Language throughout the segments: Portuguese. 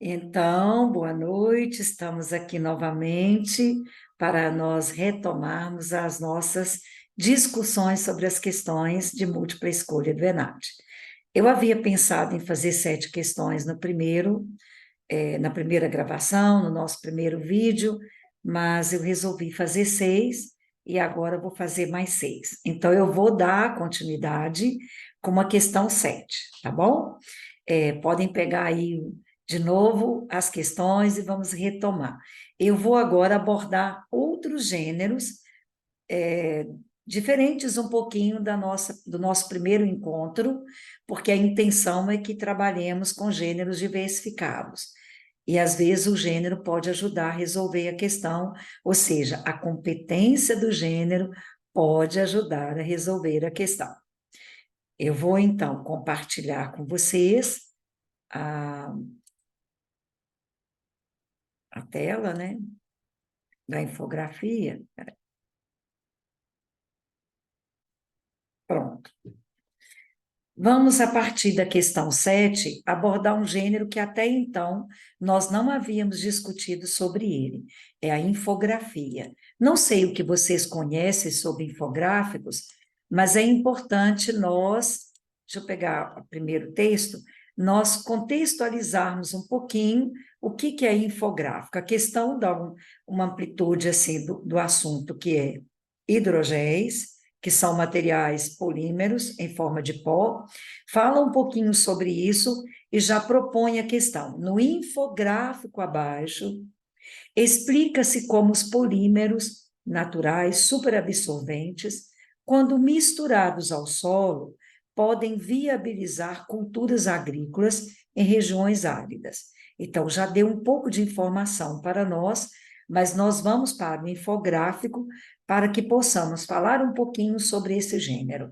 Então, boa noite, estamos aqui novamente para nós retomarmos as nossas discussões sobre as questões de múltipla escolha do ENAD. Eu havia pensado em fazer 7 questões na primeira gravação, no nosso primeiro vídeo, mas eu resolvi fazer 6 e agora vou fazer mais 6. Então, eu vou dar continuidade com uma questão 7, tá bom? Podem pegar aí de novo as questões e vamos retomar. Eu vou agora abordar outros gêneros, diferentes um pouquinho do nosso primeiro encontro, porque a intenção é que trabalhemos com gêneros diversificados. E às vezes o gênero pode ajudar a resolver a questão, ou seja, a competência do gênero pode ajudar a resolver a questão. Eu vou então compartilhar com vocês a, a tela, né, da infografia. Pronto. Vamos, a partir da questão 7 abordar um gênero que até então nós não havíamos discutido sobre ele, é a infografia. Não sei o que vocês conhecem sobre infográficos, mas é importante deixa eu pegar o primeiro texto, nós contextualizarmos um pouquinho o que é infográfico. A questão dá uma amplitude assim, do assunto, que é hidrogéis, que são materiais polímeros em forma de pó, fala um pouquinho sobre isso e já propõe a questão. No infográfico abaixo, explica-se como os polímeros naturais superabsorventes, quando misturados ao solo, podem viabilizar culturas agrícolas em regiões áridas. Então, já deu um pouco de informação para nós, mas nós vamos para o infográfico para que possamos falar um pouquinho sobre esse gênero.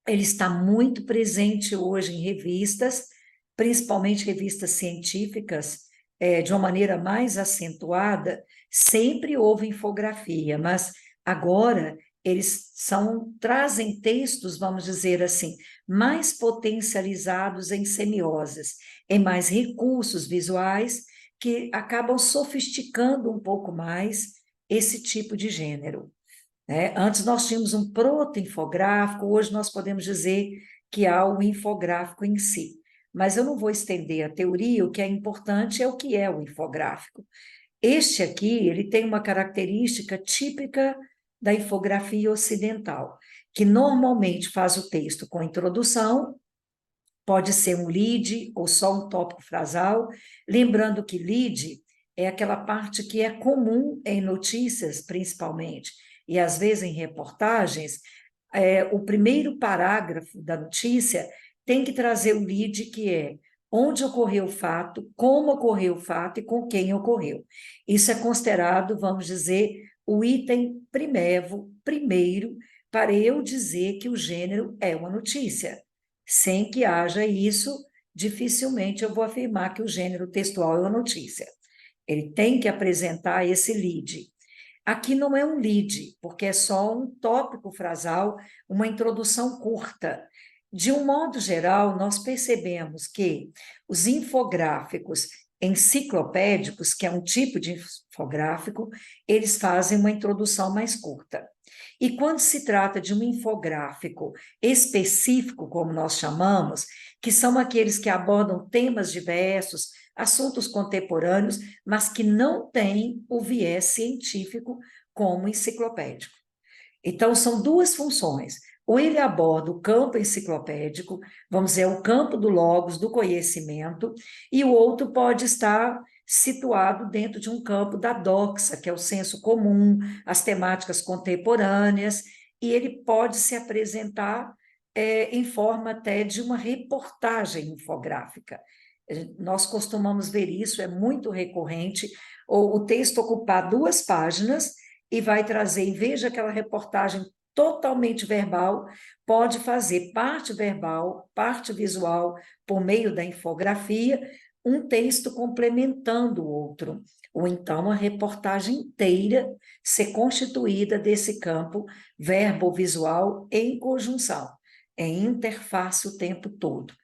Ele está muito presente hoje em revistas, principalmente revistas científicas, de uma maneira mais acentuada. Sempre houve infografia, mas agora trazem textos, vamos dizer assim, mais potencializados em semioses, em mais recursos visuais, que acabam sofisticando um pouco mais esse tipo de gênero, né? Antes nós tínhamos um proto-infográfico, hoje nós podemos dizer que há o infográfico em si. Mas eu não vou estender a teoria, o que é importante é o que é o infográfico. Este aqui, ele tem uma característica típica da infografia ocidental, que normalmente faz o texto com introdução, pode ser um lead ou só um tópico frasal, lembrando que lead é aquela parte que é comum em notícias, principalmente, e às vezes em reportagens, o primeiro parágrafo da notícia tem que trazer o lead, que é onde ocorreu o fato, como ocorreu o fato e com quem ocorreu. Isso é considerado, vamos dizer, o item primeiro, para eu dizer que o gênero é uma notícia. Sem que haja isso, dificilmente eu vou afirmar que o gênero textual é uma notícia. Ele tem que apresentar esse lead. Aqui não é um lead, porque é só um tópico frasal, uma introdução curta. De um modo geral, nós percebemos que os infográficos enciclopédicos, que é um tipo de infográfico, eles fazem uma introdução mais curta. E quando se trata de um infográfico específico, como nós chamamos, que são aqueles que abordam temas diversos, assuntos contemporâneos, mas que não têm o viés científico como enciclopédico. Então, são duas funções. Ou ele aborda o campo enciclopédico, vamos dizer, o campo do logos, do conhecimento, e o outro pode estar situado dentro de um campo da doxa, que é o senso comum, as temáticas contemporâneas, e ele pode se apresentar em forma até de uma reportagem infográfica. Nós costumamos ver isso, é muito recorrente, o texto ocupar 2 páginas e vai trazer, em vez daquela reportagem totalmente verbal, pode fazer parte verbal, parte visual, por meio da infografia, um texto complementando o outro, ou então a reportagem inteira ser constituída desse campo verbo-visual em conjunção, em interface o tempo todo.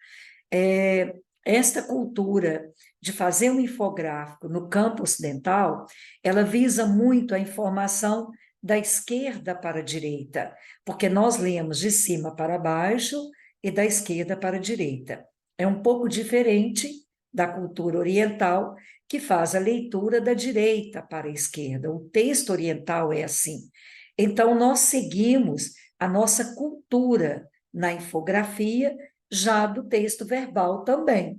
esta cultura de fazer um infográfico no campo ocidental, ela visa muito a informação da esquerda para a direita, porque nós lemos de cima para baixo e da esquerda para a direita. É um pouco diferente da cultura oriental, que faz a leitura da direita para a esquerda. O texto oriental é assim. Então, nós seguimos a nossa cultura na infografia, já do texto verbal também.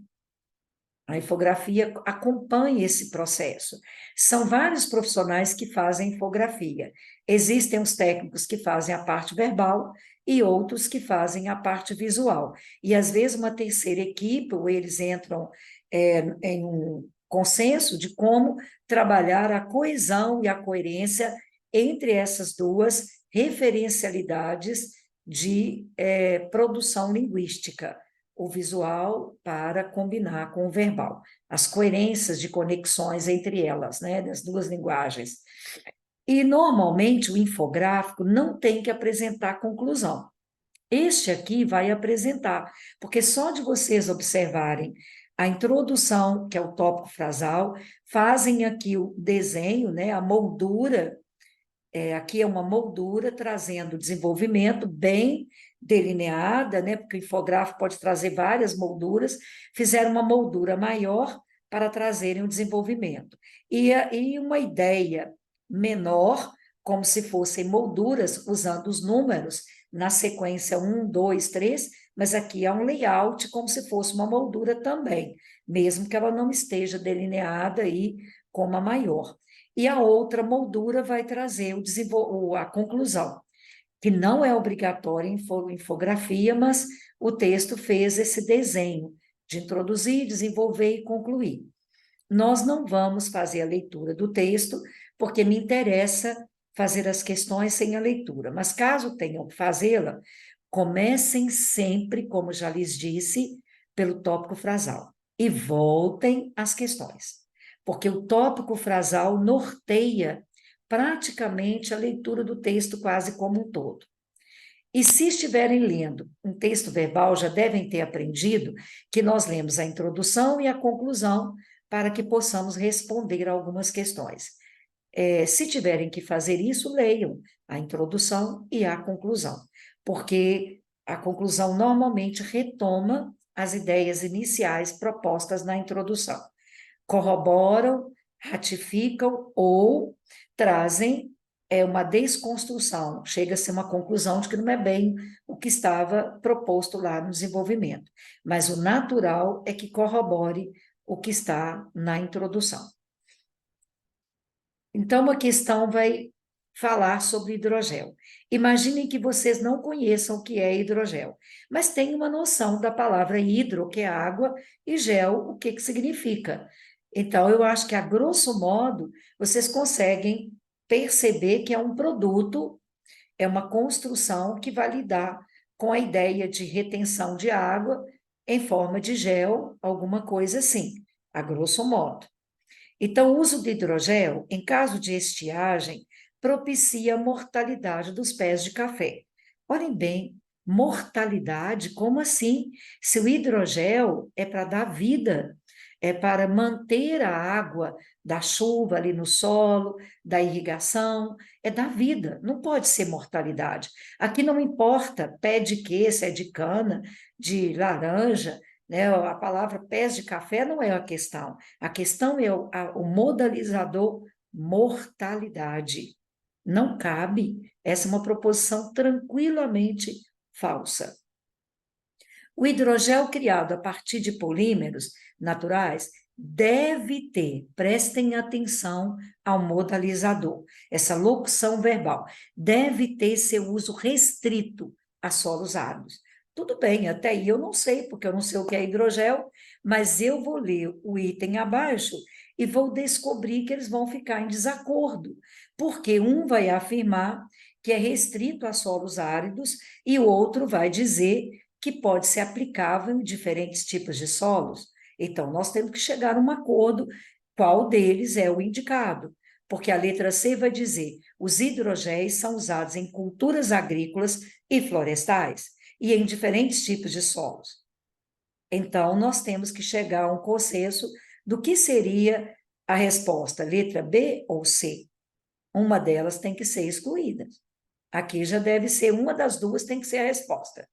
A infografia acompanha esse processo. São vários profissionais que fazem infografia. Existem os técnicos que fazem a parte verbal e outros que fazem a parte visual. E, às vezes, uma terceira equipe, ou eles entram em um consenso de como trabalhar a coesão e a coerência entre essas duas referencialidades de produção linguística, o visual para combinar com o verbal, as coerências de conexões entre elas, né, das duas linguagens. E, normalmente, o infográfico não tem que apresentar conclusão. Este aqui vai apresentar, porque só de vocês observarem a introdução, que é o tópico frasal, fazem aqui o desenho, né, a moldura. Aqui é uma moldura trazendo desenvolvimento bem delineada, né? Porque o infográfico pode trazer várias molduras, fizeram uma moldura maior para trazerem o desenvolvimento. E uma ideia menor, como se fossem molduras, usando os números na sequência 1, 2, 3, mas aqui é um layout como se fosse uma moldura também, mesmo que ela não esteja delineada aí como a maior. E a outra moldura vai trazer a conclusão, que não é obrigatória em infografia, mas o texto fez esse desenho de introduzir, desenvolver e concluir. Nós não vamos fazer a leitura do texto, porque me interessa fazer as questões sem a leitura, mas caso tenham que fazê-la, comecem sempre, como já lhes disse, pelo tópico frasal e voltem às questões, porque o tópico frasal norteia praticamente a leitura do texto quase como um todo. E se estiverem lendo um texto verbal, já devem ter aprendido que nós lemos a introdução e a conclusão para que possamos responder algumas questões. Se tiverem que fazer isso, leiam a introdução e a conclusão, porque a conclusão normalmente retoma as ideias iniciais propostas na introdução, corroboram, ratificam ou trazem uma desconstrução, chega-se a uma conclusão de que não é bem o que estava proposto lá no desenvolvimento, mas o natural é que corrobore o que está na introdução. Então, a questão vai falar sobre hidrogel. Imaginem que vocês não conheçam o que é hidrogel, mas têm uma noção da palavra hidro, que é água, e gel, o que significa. Então, eu acho que, a grosso modo, vocês conseguem perceber que é um produto, é uma construção que vai lidar com a ideia de retenção de água em forma de gel, alguma coisa assim, a grosso modo. Então, o uso de hidrogel, em caso de estiagem, propicia a mortalidade dos pés de café. Olhem bem, mortalidade, como assim? Se o hidrogel é para dar vida, é para manter a água da chuva ali no solo, da irrigação, é da vida, não pode ser mortalidade. Aqui não importa pé de quê, se é de cana, de laranja, né? A palavra pés de café não é a questão é o modalizador mortalidade. Não cabe, essa é uma proposição tranquilamente falsa. O hidrogel criado a partir de polímeros naturais deve ter, prestem atenção ao modalizador, essa locução verbal, deve ter seu uso restrito a solos áridos. Tudo bem, até aí eu não sei, porque eu não sei o que é hidrogel, mas eu vou ler o item abaixo e vou descobrir que eles vão ficar em desacordo, porque um vai afirmar que é restrito a solos áridos e o outro vai dizer que pode ser aplicável em diferentes tipos de solos. Então, nós temos que chegar a um acordo qual deles é o indicado, porque a letra C vai dizer: os hidrogéis são usados em culturas agrícolas e florestais e em diferentes tipos de solos. Então, nós temos que chegar a um consenso do que seria a resposta, letra B ou C. Uma delas tem que ser excluída. Aqui já deve ser uma das duas, tem que ser a resposta.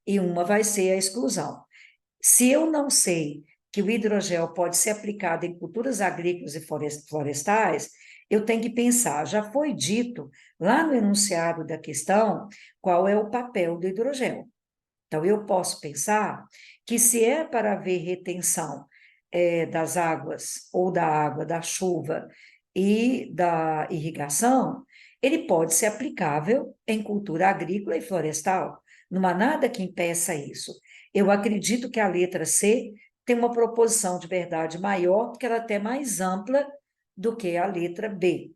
E uma vai ser a exclusão. Se eu não sei que o hidrogel pode ser aplicado em culturas agrícolas e florestais, eu tenho que pensar, já foi dito lá no enunciado da questão qual é o papel do hidrogel. Então, eu posso pensar que se é para haver retenção das águas, ou da água, da chuva e da irrigação, ele pode ser aplicável em cultura agrícola e florestal. Não há nada que impeça isso. Eu acredito que a letra C tem uma proposição de verdade maior, porque ela é até mais ampla do que a letra B,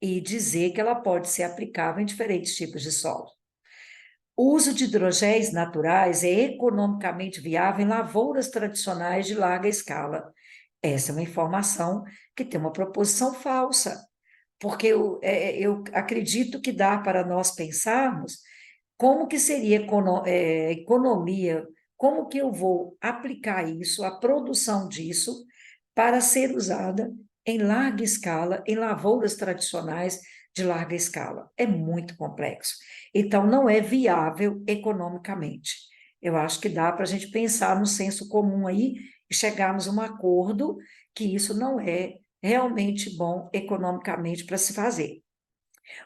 e dizer que ela pode ser aplicável em diferentes tipos de solo. O uso de hidrogéis naturais é economicamente viável em lavouras tradicionais de larga escala. Essa é uma informação que tem uma proposição falsa, porque eu acredito que dá para nós pensarmos como que seria economia, como que eu vou aplicar isso, a produção disso, para ser usada em larga escala, em lavouras tradicionais de larga escala. É muito complexo. Então, não é viável economicamente. Eu acho que dá para a gente pensar no senso comum aí e chegarmos a um acordo que isso não é realmente bom economicamente para se fazer.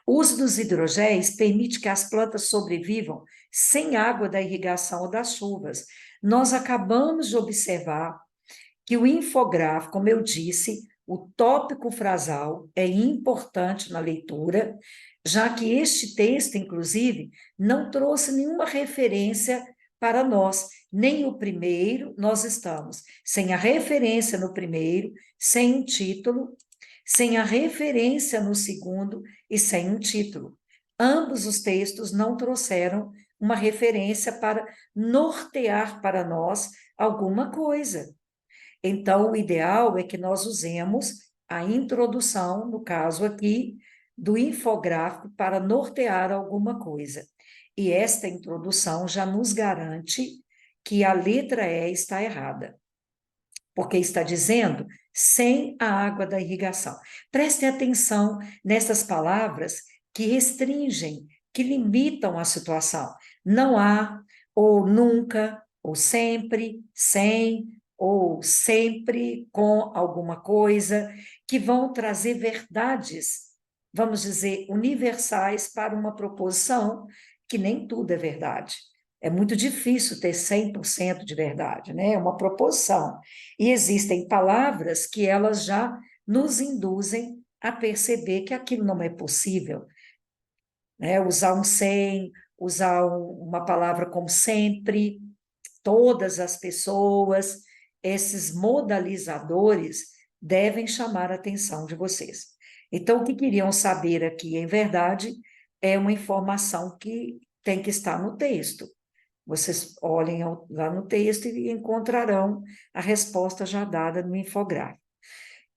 O uso dos hidrogéis permite que as plantas sobrevivam sem água da irrigação ou das chuvas. Nós acabamos de observar que o infográfico, como eu disse, o tópico frasal é importante na leitura, já que este texto, inclusive, não trouxe nenhuma referência para nós, nem o primeiro, nós estamos sem a referência no primeiro, sem um título, sem a referência no segundo e sem um título. Ambos os textos não trouxeram uma referência para nortear para nós alguma coisa. Então, o ideal é que nós usemos a introdução, no caso aqui, do infográfico para nortear alguma coisa. E esta introdução já nos garante que a letra E está errada, porque está dizendo sem a água da irrigação. Prestem atenção nessas palavras que restringem, que limitam a situação. Não há, ou nunca, ou sempre, sem, ou sempre com alguma coisa, que vão trazer verdades, vamos dizer, universais para uma proposição, que nem tudo é verdade. É muito difícil ter 100% de verdade, né? É uma proposição. E existem palavras que elas já nos induzem a perceber que aquilo não é possível, né? Usar um sem, usar uma palavra como sempre, todas as pessoas, esses modalizadores devem chamar a atenção de vocês. Então, o que queriam saber aqui, em verdade, é uma informação que tem que estar no texto. Vocês olhem lá no texto e encontrarão a resposta já dada no infográfico.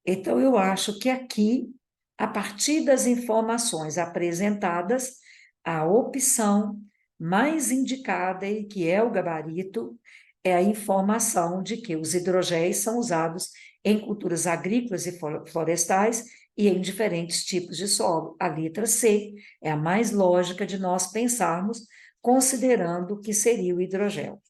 Então, eu acho que aqui, a partir das informações apresentadas, a opção mais indicada, e que é o gabarito, é a informação de que os hidrogéis são usados em culturas agrícolas e florestais e em diferentes tipos de solo. A letra C é a mais lógica de nós pensarmos, considerando o que seria o hidrogel.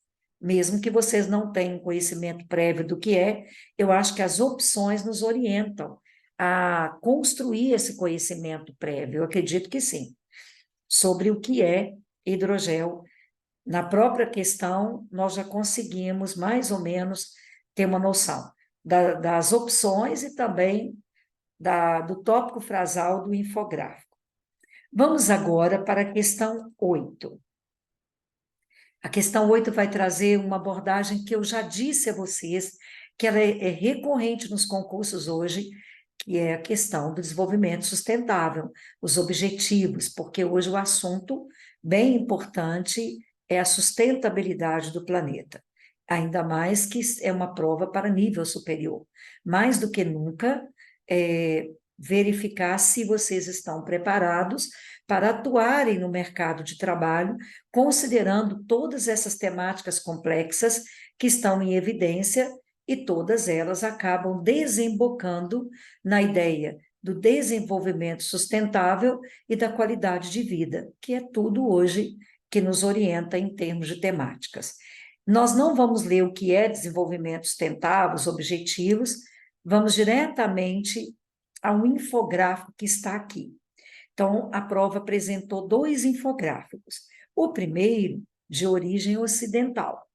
Mesmo que vocês não tenham conhecimento prévio do que é, eu acho que as opções nos orientam a construir esse conhecimento prévio. Eu acredito que sim. Sobre o que é hidrogel, na própria questão, nós já conseguimos mais ou menos ter uma noção das opções e também do tópico frasal do infográfico. Vamos agora para a questão 8. A questão 8 vai trazer uma abordagem que eu já disse a vocês, que ela é recorrente nos concursos hoje, que é a questão do desenvolvimento sustentável, os objetivos, porque hoje o assunto bem importante é a sustentabilidade do planeta. Ainda mais que é uma prova para nível superior. Mais do que nunca, verificar se vocês estão preparados para atuarem no mercado de trabalho, considerando todas essas temáticas complexas que estão em evidência e todas elas acabam desembocando na ideia do desenvolvimento sustentável e da qualidade de vida, que é tudo hoje que nos orienta em termos de temáticas. Nós não vamos ler o que é desenvolvimento sustentável, os objetivos, vamos diretamente ao infográfico que está aqui. Então, a prova apresentou 2 infográficos. O primeiro, de origem ocidental,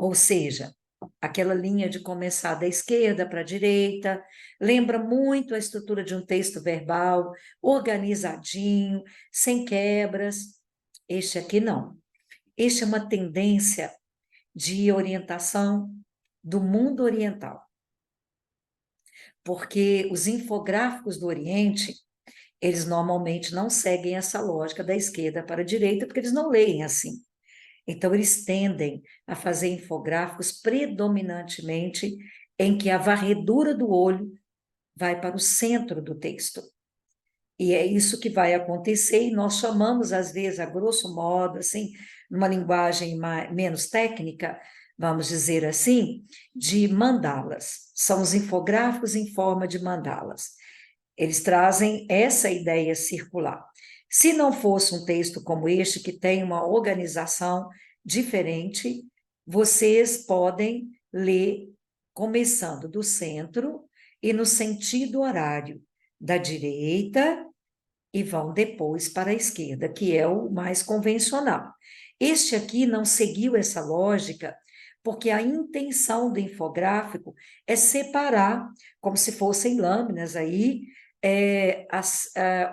ou seja, aquela linha de começar da esquerda para a direita, lembra muito a estrutura de um texto verbal, organizadinho, sem quebras. Este aqui não. Este é uma tendência de orientação do mundo oriental, porque os infográficos do Oriente, eles normalmente não seguem essa lógica da esquerda para a direita, porque eles não leem assim. Então, eles tendem a fazer infográficos predominantemente em que a varredura do olho vai para o centro do texto. E é isso que vai acontecer, e nós chamamos, às vezes, a grosso modo, assim, numa linguagem menos técnica, vamos dizer assim, de mandalas. São os infográficos em forma de mandalas. Eles trazem essa ideia circular. Se não fosse um texto como este, que tem uma organização diferente, vocês podem ler começando do centro e no sentido horário, da direita e vão depois para a esquerda, que é o mais convencional. Este aqui não seguiu essa lógica, porque a intenção do infográfico é separar, como se fossem lâminas aí,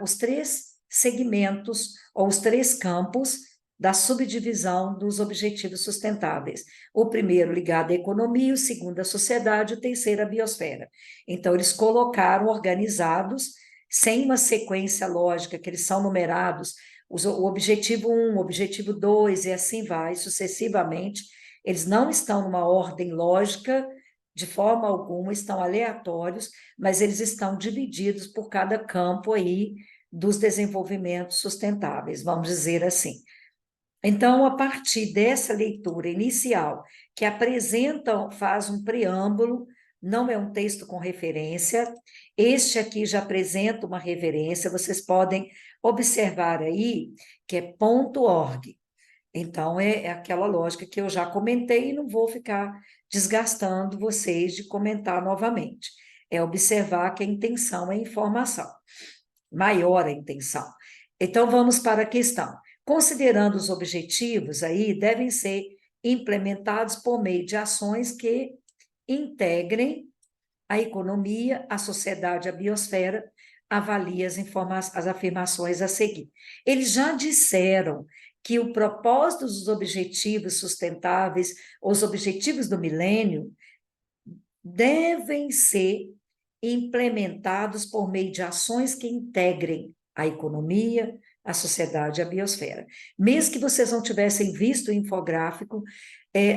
os 3 segmentos, ou os 3 campos da subdivisão dos objetivos sustentáveis. O primeiro ligado à economia, o segundo à sociedade, o terceiro à biosfera. Então, eles colocaram organizados sem uma sequência lógica, que eles são numerados, o objetivo 1, o objetivo 2, e assim vai sucessivamente. Eles não estão numa ordem lógica, de forma alguma, estão aleatórios, mas eles estão divididos por cada campo aí dos desenvolvimentos sustentáveis, vamos dizer assim. Então, a partir dessa leitura inicial, que apresenta, faz um preâmbulo, não é um texto com referência, este aqui já apresenta uma referência, vocês podem observar aí que é .org. Então, é aquela lógica que eu já comentei e não vou ficar desgastando vocês de comentar novamente. É observar que a intenção é informação, maior a intenção. Então, vamos para a questão. Considerando os objetivos aí, devem ser implementados por meio de ações que integrem a economia, a sociedade, a biosfera, avalie as afirmações a seguir. Eles já disseram que o propósito dos objetivos sustentáveis, os objetivos do milênio, devem ser implementados por meio de ações que integrem a economia, a sociedade e a biosfera. Mesmo que vocês não tivessem visto o infográfico,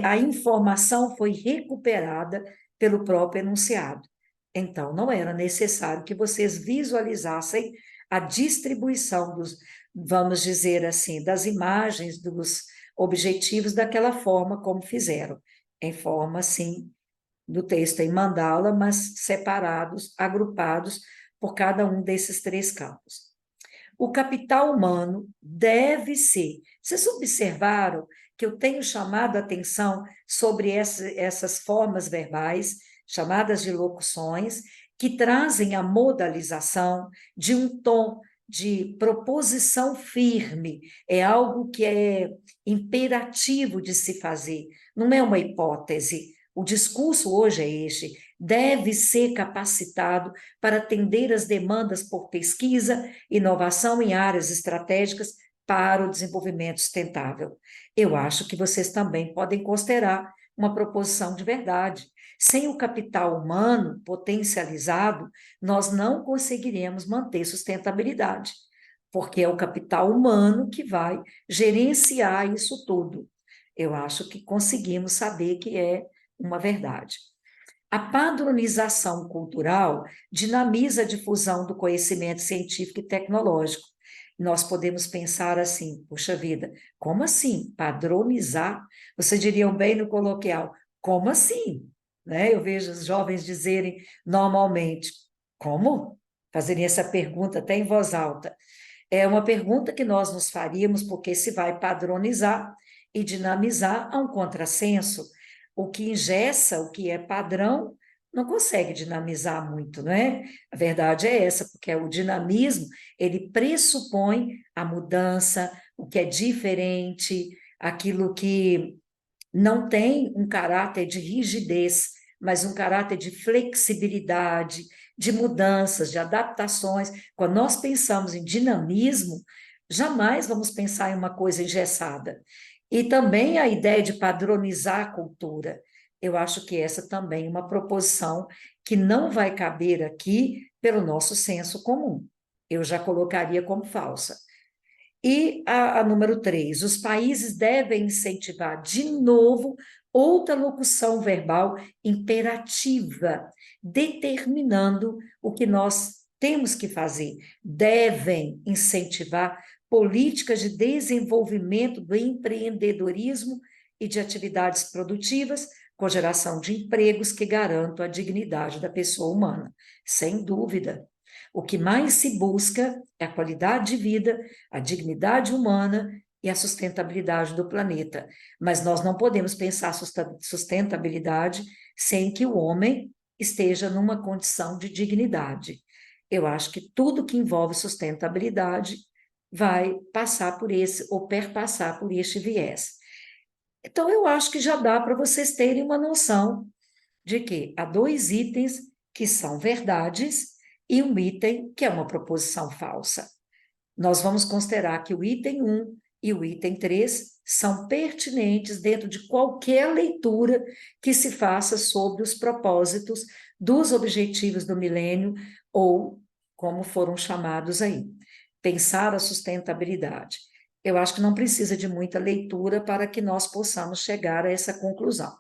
a informação foi recuperada pelo próprio enunciado. Então, não era necessário que vocês visualizassem a distribuição dos, vamos dizer assim, das imagens dos objetivos daquela forma como fizeram, em forma, assim, do texto em mandala, mas separados, agrupados por cada um desses 3 campos. O capital humano deve ser. Vocês observaram que eu tenho chamado a atenção sobre essas formas verbais, chamadas de locuções, que trazem a modalização de um tom de proposição firme, é algo que é imperativo de se fazer, não é uma hipótese. O discurso hoje é este: deve ser capacitado para atender às demandas por pesquisa, inovação em áreas estratégicas para o desenvolvimento sustentável. Eu acho que vocês também podem considerar uma proposição de verdade. Sem o capital humano potencializado, nós não conseguiremos manter sustentabilidade, porque é o capital humano que vai gerenciar isso tudo. Eu acho que conseguimos saber que é uma verdade. A padronização cultural dinamiza a difusão do conhecimento científico e tecnológico. nós podemos pensar assim, puxa vida, como assim? Padronizar? Vocês diriam bem no coloquial, como assim? Né? Eu vejo os jovens dizerem normalmente, como? Fazerem essa pergunta até em voz alta. É uma pergunta que nós nos faríamos, porque se vai padronizar e dinamizar a um contrassenso. O que engessa, o que é padrão, não consegue dinamizar muito, não é? A verdade é essa, porque o dinamismo, ele pressupõe a mudança, o que é diferente, aquilo que não tem um caráter de rigidez, mas um caráter de flexibilidade, de mudanças, de adaptações. Quando nós pensamos em dinamismo, jamais vamos pensar em uma coisa engessada. E também a ideia de padronizar a cultura. Eu acho que essa também é uma proposição que não vai caber aqui pelo nosso senso comum. Eu já colocaria como falsa. E a número 3, os países devem incentivar de novo outra locução verbal imperativa, determinando o que nós temos que fazer. Devem incentivar políticas de desenvolvimento do empreendedorismo e de atividades produtivas, com geração de empregos que garantam a dignidade da pessoa humana. Sem dúvida. O que mais se busca é a qualidade de vida, a dignidade humana e a sustentabilidade do planeta. Mas nós não podemos pensar sustentabilidade sem que o homem esteja numa condição de dignidade. Eu acho que tudo que envolve sustentabilidade vai passar por esse, ou perpassar por este viés. Então, eu acho que já dá para vocês terem uma noção de que há dois itens que são verdades e um item que é uma proposição falsa. Nós vamos considerar que o item 1 e o item 3 são pertinentes dentro de qualquer leitura que se faça sobre os propósitos dos objetivos do milênio, ou como foram chamados aí, pensar a sustentabilidade. Eu acho que não precisa de muita leitura para que nós possamos chegar a essa conclusão.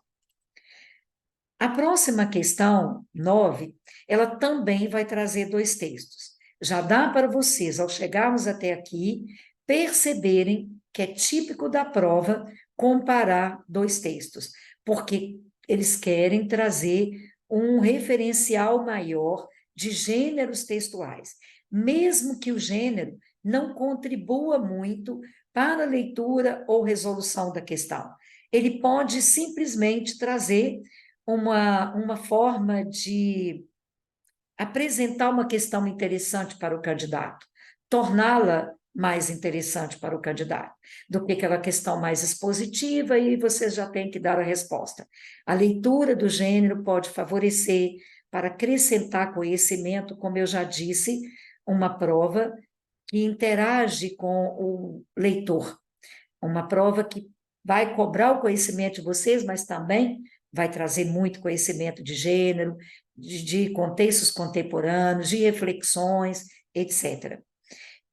A próxima questão, 9, ela também vai trazer dois textos. Já dá para vocês, ao chegarmos até aqui, perceberem que é típico da prova comparar dois textos, porque eles querem trazer um referencial maior de gêneros textuais, mesmo que o gênero não contribua muito para a leitura ou resolução da questão. Ele pode simplesmente trazer uma forma de apresentar uma questão interessante para o candidato, torná-la mais interessante para o candidato, do que aquela questão mais expositiva e você já tem que dar a resposta. A leitura do gênero pode favorecer para acrescentar conhecimento, como eu já disse, uma prova que interage com o leitor, uma prova que vai cobrar o conhecimento de vocês, mas também vai trazer muito conhecimento de gênero, de contextos contemporâneos, de reflexões, etc.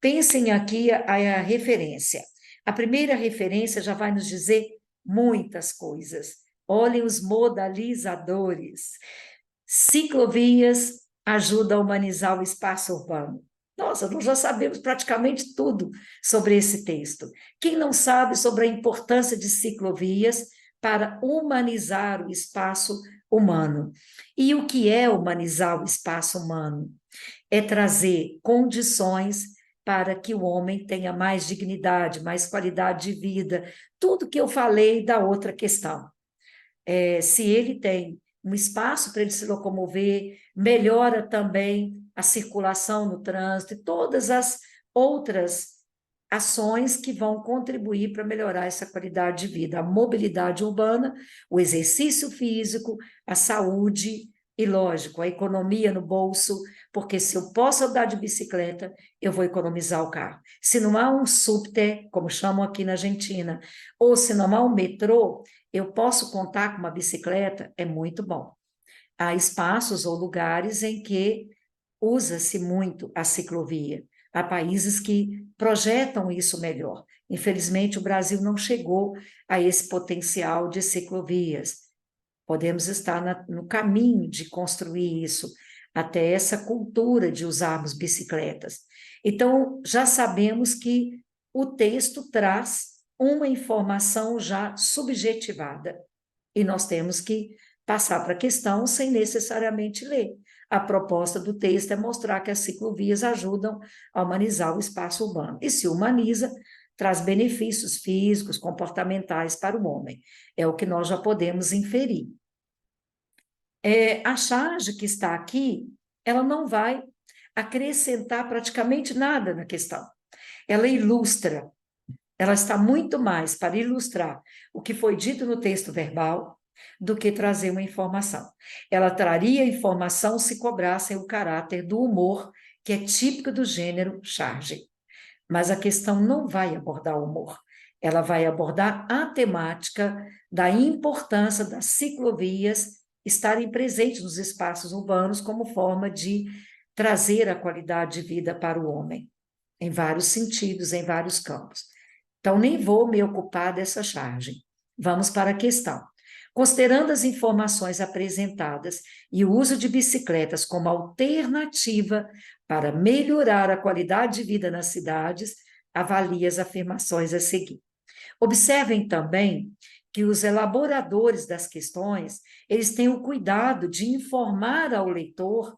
Pensem aqui a referência. A primeira referência já vai nos dizer muitas coisas. Olhem os modalizadores. Ciclovias ajudam a humanizar o espaço urbano. Nossa, nós já sabemos praticamente tudo sobre esse texto. Quem não sabe sobre a importância de ciclovias para humanizar o espaço humano? E o que é humanizar o espaço humano? É trazer condições para que o homem tenha mais dignidade, mais qualidade de vida, tudo que eu falei da outra questão. Se ele tem um espaço para ele se locomover, melhora também a circulação no trânsito e todas as outras ações que vão contribuir para melhorar essa qualidade de vida, a mobilidade urbana, o exercício físico, a saúde e, lógico, a economia no bolso, porque se eu posso andar de bicicleta, eu vou economizar o carro. Se não há um subte, como chamam aqui na Argentina, ou se não há um metrô, eu posso contar com uma bicicleta, é muito bom. Há espaços ou lugares em que usa-se muito a ciclovia. Há países que projetam isso melhor. Infelizmente, o Brasil não chegou a esse potencial de ciclovias. Podemos estar no caminho de construir isso, até essa cultura de usarmos bicicletas. Então, já sabemos que o texto traz uma informação já subjetivada, e nós temos que passar para a questão sem necessariamente ler. A proposta do texto é mostrar que as ciclovias ajudam a humanizar o espaço urbano. E se humaniza, traz benefícios físicos, comportamentais para o homem. É o que nós já podemos inferir. A charge que está aqui, ela não vai acrescentar praticamente nada na questão. Ela ilustra, ela está muito mais para ilustrar o que foi dito no texto verbal do que trazer uma informação. Ela traria informação se cobrassem o caráter do humor, que é típico do gênero charge. Mas a questão não vai abordar o humor, ela vai abordar a temática da importância das ciclovias estarem presentes nos espaços urbanos como forma de trazer a qualidade de vida para o homem, em vários sentidos, em vários campos. Então, nem vou me ocupar dessa charge. Vamos para a questão. Considerando as informações apresentadas e o uso de bicicletas como alternativa para melhorar a qualidade de vida nas cidades, avalie as afirmações a seguir. Observem também que os elaboradores das questões, eles têm o cuidado de informar ao leitor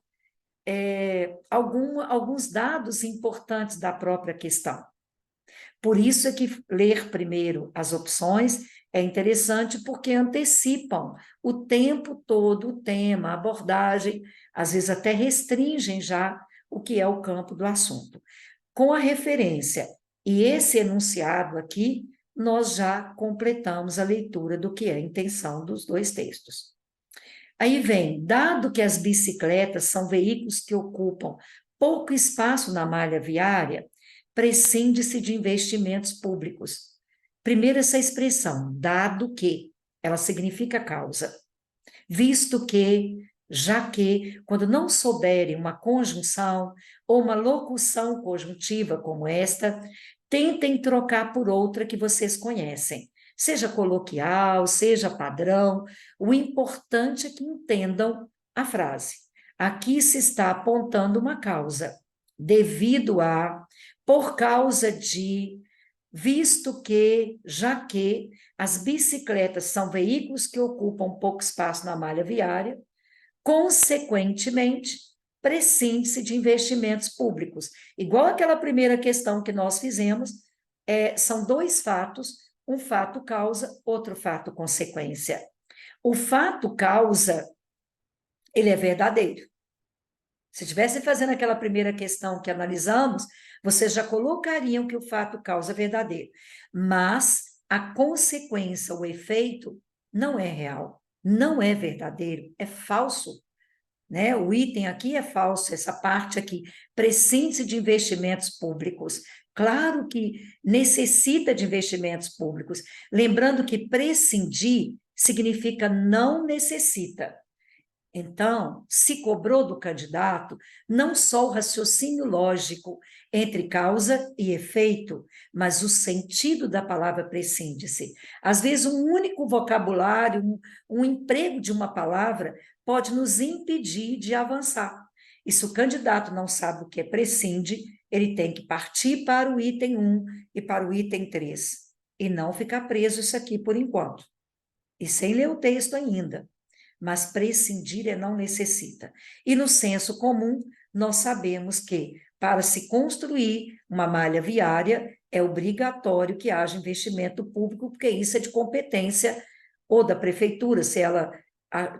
alguns dados importantes da própria questão. Por isso é que ler primeiro as opções é interessante, porque antecipam o tempo todo o tema, a abordagem, às vezes até restringem já o que é o campo do assunto. Com a referência e esse enunciado aqui, nós já completamos a leitura do que é a intenção dos dois textos. Aí vem, dado que as bicicletas são veículos que ocupam pouco espaço na malha viária, prescinde-se de investimentos públicos. Primeiro, essa expressão, dado que, ela significa causa. Visto que, já que, quando não souberem uma conjunção ou uma locução conjuntiva como esta, tentem trocar por outra que vocês conhecem. Seja coloquial, seja padrão, o importante é que entendam a frase. Aqui se está apontando uma causa. Devido a, por causa de, visto que, já que as bicicletas são veículos que ocupam pouco espaço na malha viária, consequentemente, prescinde-se de investimentos públicos. Igual aquela primeira questão que nós fizemos, são dois fatos, um fato causa, outro fato consequência. O fato causa, ele é verdadeiro. Se estivesse fazendo aquela primeira questão que analisamos, vocês já colocariam que o fato causa é verdadeiro. Mas a consequência, o efeito, não é real, não é verdadeiro, é falso. Né? O item aqui é falso, essa parte aqui, prescinde-se de investimentos públicos. Claro que necessita de investimentos públicos. Lembrando que prescindir significa não necessita. Então, se cobrou do candidato não só o raciocínio lógico entre causa e efeito, mas o sentido da palavra prescinde-se. Às vezes, um único vocabulário, um emprego de uma palavra pode nos impedir de avançar. E se o candidato não sabe o que é prescinde, ele tem que partir para o item 1 e para o item 3, e não ficar preso isso aqui por enquanto. E sem ler o texto ainda. Mas prescindir não necessita. E no senso comum, nós sabemos que, para se construir uma malha viária, é obrigatório que haja investimento público, porque isso é de competência ou da prefeitura, se ela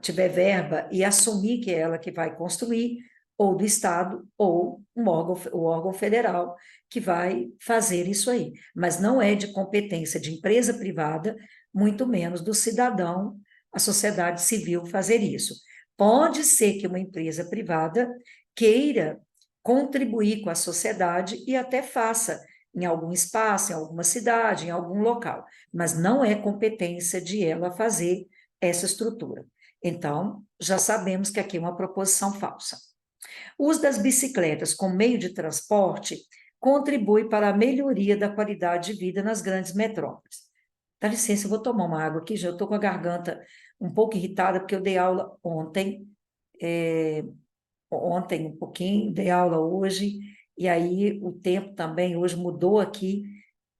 tiver verba e assumir que é ela que vai construir, ou do Estado, ou o órgão federal que vai fazer isso aí. Mas não é de competência de empresa privada, muito menos do cidadão, a sociedade civil fazer isso. Pode ser que uma empresa privada queira contribuir com a sociedade e até faça em algum espaço, em alguma cidade, em algum local, mas não é competência de ela fazer essa estrutura. Então, já sabemos que aqui é uma proposição falsa. O uso das bicicletas como meio de transporte contribui para a melhoria da qualidade de vida nas grandes metrópoles. Dá licença, eu vou tomar uma água aqui, já estou com a garganta um pouco irritada, porque eu dei aula ontem um pouquinho, dei aula hoje, e aí o tempo também hoje mudou aqui,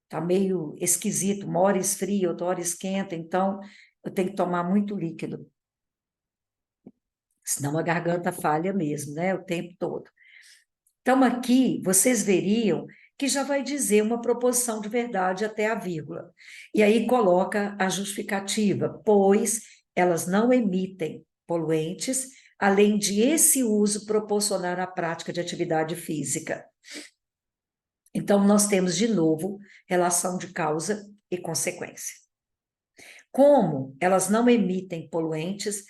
está meio esquisito, uma hora esfria, outra hora esquenta, então eu tenho que tomar muito líquido, senão a garganta falha mesmo, né, o tempo todo. Então, aqui vocês veriam que já vai dizer uma proposição de verdade até a vírgula. E aí coloca a justificativa, pois elas não emitem poluentes, além de esse uso proporcionar a prática de atividade física. Então, nós temos, de novo, relação de causa e consequência. Como elas não emitem poluentes,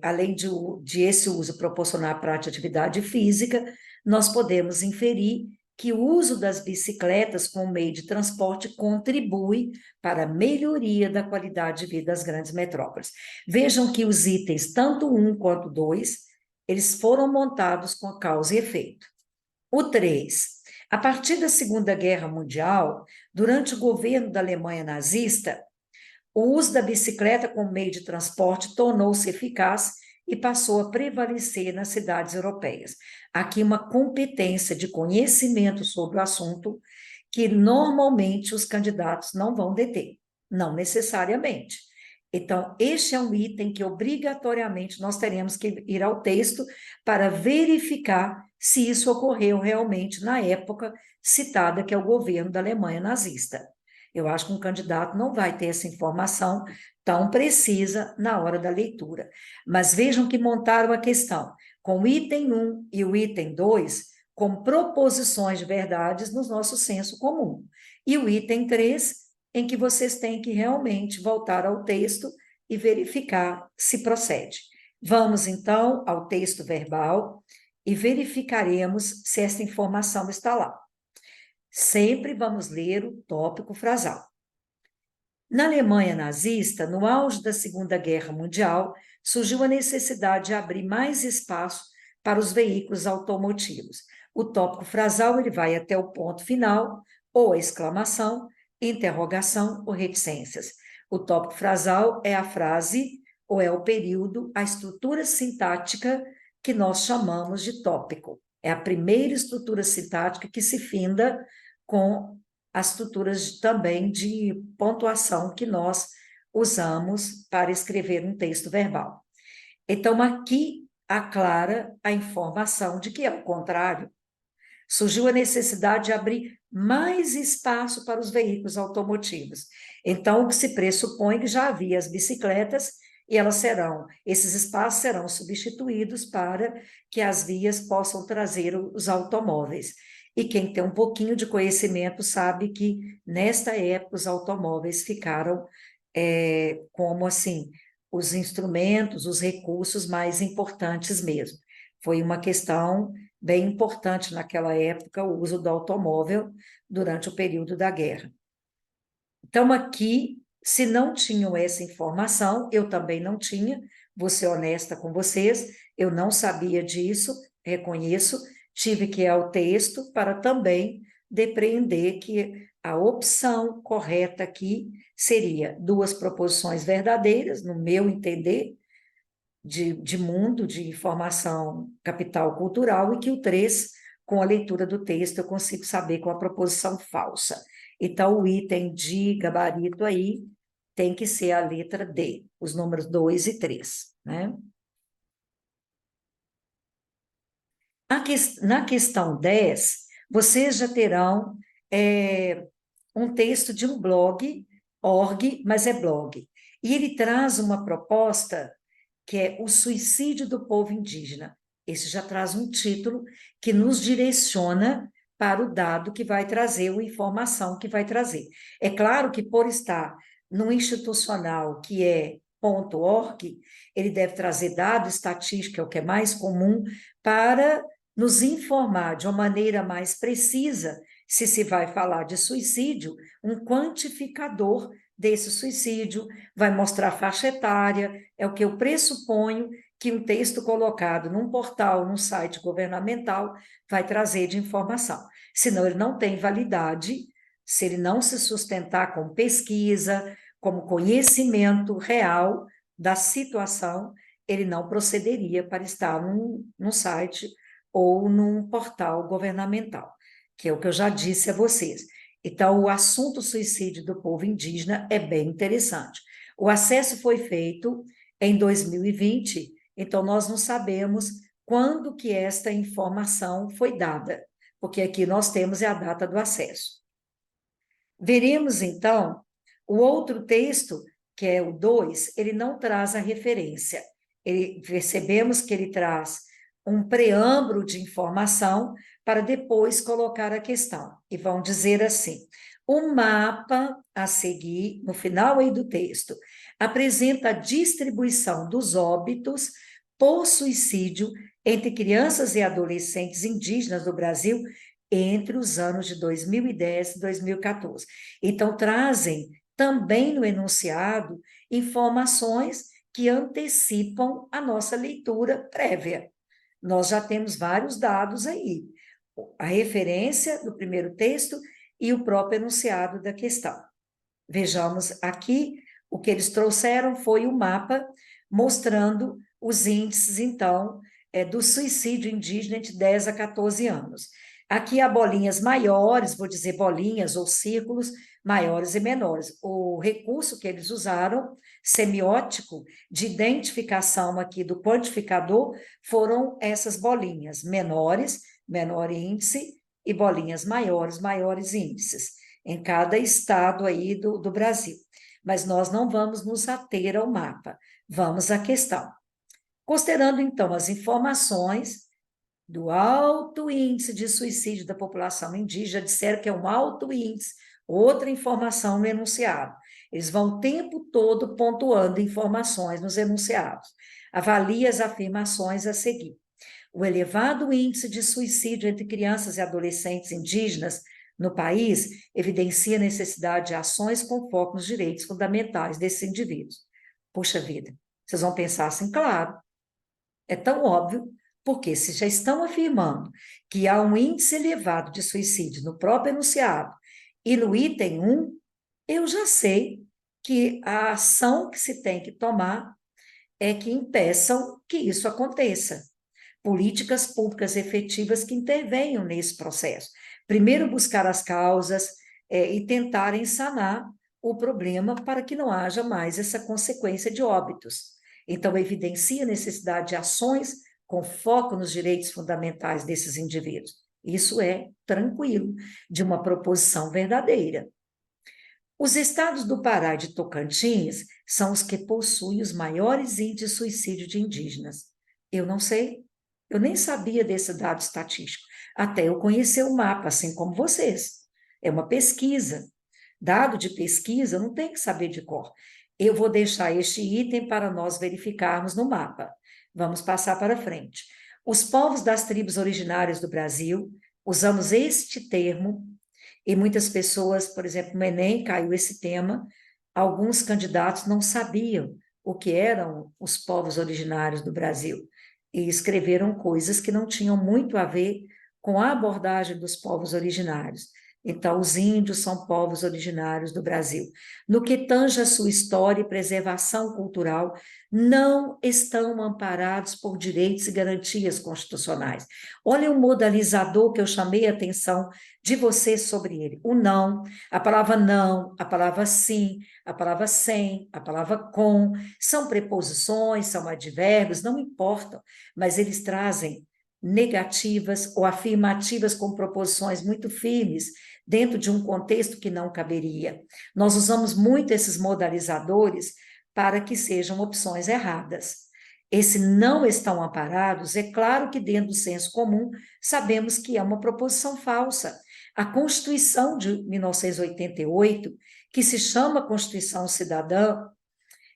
além de esse uso proporcionar a prática de atividade física, nós podemos inferir que o uso das bicicletas como meio de transporte contribui para a melhoria da qualidade de vida das grandes metrópoles. Vejam que os itens, tanto 1 quanto 2, eles foram montados com a causa e efeito. O 3, a partir da Segunda Guerra Mundial, durante o governo da Alemanha nazista, o uso da bicicleta como meio de transporte tornou-se eficaz e passou a prevalecer nas cidades europeias. Aqui uma competência de conhecimento sobre o assunto que normalmente os candidatos não vão deter, não necessariamente. Então, este é um item que obrigatoriamente nós teremos que ir ao texto para verificar se isso ocorreu realmente na época citada, que é o governo da Alemanha nazista. Eu acho que um candidato não vai ter essa informação tão precisa na hora da leitura. Mas vejam que montaram a questão com o item 1 e o item 2 com proposições de verdades no nosso senso comum. E o item 3, em que vocês têm que realmente voltar ao texto e verificar se procede. Vamos, então, ao texto verbal e verificaremos se essa informação está lá. Sempre vamos ler o tópico frasal. Na Alemanha nazista, no auge da Segunda Guerra Mundial, surgiu a necessidade de abrir mais espaço para os veículos automotivos. O tópico frasal ele vai até o ponto final, ou a exclamação, interrogação ou reticências. O tópico frasal é a frase, ou é o período, a estrutura sintática que nós chamamos de tópico. É a primeira estrutura sintática que se finda com as estruturas também de pontuação que nós usamos para escrever um texto verbal. Então, aqui aclara a informação de que, ao contrário, surgiu a necessidade de abrir mais espaço para os veículos automotivos. Então, o que se pressupõe que já havia as bicicletas e esses espaços serão substituídos para que as vias possam trazer os automóveis. E quem tem um pouquinho de conhecimento sabe que, nesta época, os automóveis ficaram como, assim, os instrumentos, os recursos mais importantes mesmo. Foi uma questão bem importante naquela época, o uso do automóvel durante o período da guerra. Então, aqui, se não tinham essa informação, eu também não tinha, vou ser honesta com vocês, eu não sabia disso, reconheço, tive que ir ao texto para também depreender que a opção correta aqui seria 2 proposições verdadeiras, no meu entender, de mundo, de informação capital cultural, e que o 3, com a leitura do texto, eu consigo saber com a proposição falsa. Então, o item de gabarito aí tem que ser a letra D, os números 2 e 3, né? Na questão 10, vocês já terão um texto de um blog, org, mas é blog. E ele traz uma proposta que é o suicídio do povo indígena. Esse já traz um título que nos direciona para o dado que vai trazer, a informação que vai trazer. É claro que, por estar no institucional, que é .org, ele deve trazer dado estatístico, é o que é mais comum, para nos informar de uma maneira mais precisa, se vai falar de suicídio, um quantificador desse suicídio, vai mostrar a faixa etária, é o que eu pressuponho que um texto colocado num portal, num site governamental, vai trazer de informação. Senão ele não tem validade, se ele não se sustentar com pesquisa, como conhecimento real da situação, ele não procederia para estar num site ou num portal governamental, que é o que eu já disse a vocês. Então, o assunto suicídio do povo indígena é bem interessante. O acesso foi feito em 2020, então nós não sabemos quando que esta informação foi dada, porque aqui nós temos a data do acesso. Veremos, então, o outro texto, que é o 2, ele não traz a referência. Percebemos que ele traz um preâmbulo de informação para depois colocar a questão. E vão dizer assim: o mapa a seguir, no final aí do texto, apresenta a distribuição dos óbitos por suicídio entre crianças e adolescentes indígenas do Brasil entre os anos de 2010 e 2014. Então, trazem também no enunciado informações que antecipam a nossa leitura prévia. Nós já temos vários dados aí, a referência do primeiro texto e o próprio enunciado da questão. Vejamos aqui, o que eles trouxeram foi o mapa mostrando os índices, então, do suicídio indígena entre 10 a 14 anos. Aqui há bolinhas maiores, vou dizer bolinhas ou círculos maiores e menores. O recurso que eles usaram, semiótico, de identificação aqui do quantificador, foram essas bolinhas menores, menor índice, e bolinhas maiores, maiores índices, em cada estado aí do Brasil. Mas nós não vamos nos ater ao mapa, vamos à questão. Considerando, então, as informações do alto índice de suicídio da população indígena, disseram que é um alto índice, outra informação no enunciado. Eles vão o tempo todo pontuando informações nos enunciados. Avalie as afirmações a seguir. O elevado índice de suicídio entre crianças e adolescentes indígenas no país evidencia a necessidade de ações com foco nos direitos fundamentais desses indivíduos. Puxa vida, vocês vão pensar assim, claro, é tão óbvio, porque se já estão afirmando que há um índice elevado de suicídio no próprio enunciado e no item 1, eu já sei que a ação que se tem que tomar é que impeçam que isso aconteça. Políticas públicas efetivas que intervenham nesse processo. Primeiro, buscar as causas e tentarem sanar o problema para que não haja mais essa consequência de óbitos. Então, evidencia a necessidade de ações com foco nos direitos fundamentais desses indivíduos. Isso é tranquilo, de uma proposição verdadeira. Os estados do Pará e de Tocantins são os que possuem os maiores índices de suicídio de indígenas. Eu não sei, eu nem sabia desse dado estatístico, até eu conhecer o mapa, assim como vocês. É uma pesquisa. Dado de pesquisa, não tem que saber de cor. Eu vou deixar este item para nós verificarmos no mapa. Vamos passar para frente. Os povos das tribos originárias do Brasil, usamos este termo, e muitas pessoas, por exemplo, no Enem caiu esse tema, alguns candidatos não sabiam o que eram os povos originários do Brasil e escreveram coisas que não tinham muito a ver com a abordagem dos povos originários. Então, os índios são povos originários do Brasil. No que tange a sua história e preservação cultural, não estão amparados por direitos e garantias constitucionais. Olha o modalizador que eu chamei a atenção de vocês sobre ele. O não, a palavra sim, a palavra sem, a palavra com, são preposições, são advérbios, não importam, mas eles trazem negativas ou afirmativas com proposições muito firmes dentro de um contexto que não caberia. Nós usamos muito esses modalizadores para que sejam opções erradas. Esse não estão amparados, é claro que dentro do senso comum sabemos que é uma proposição falsa. A Constituição de 1988, que se chama Constituição Cidadã,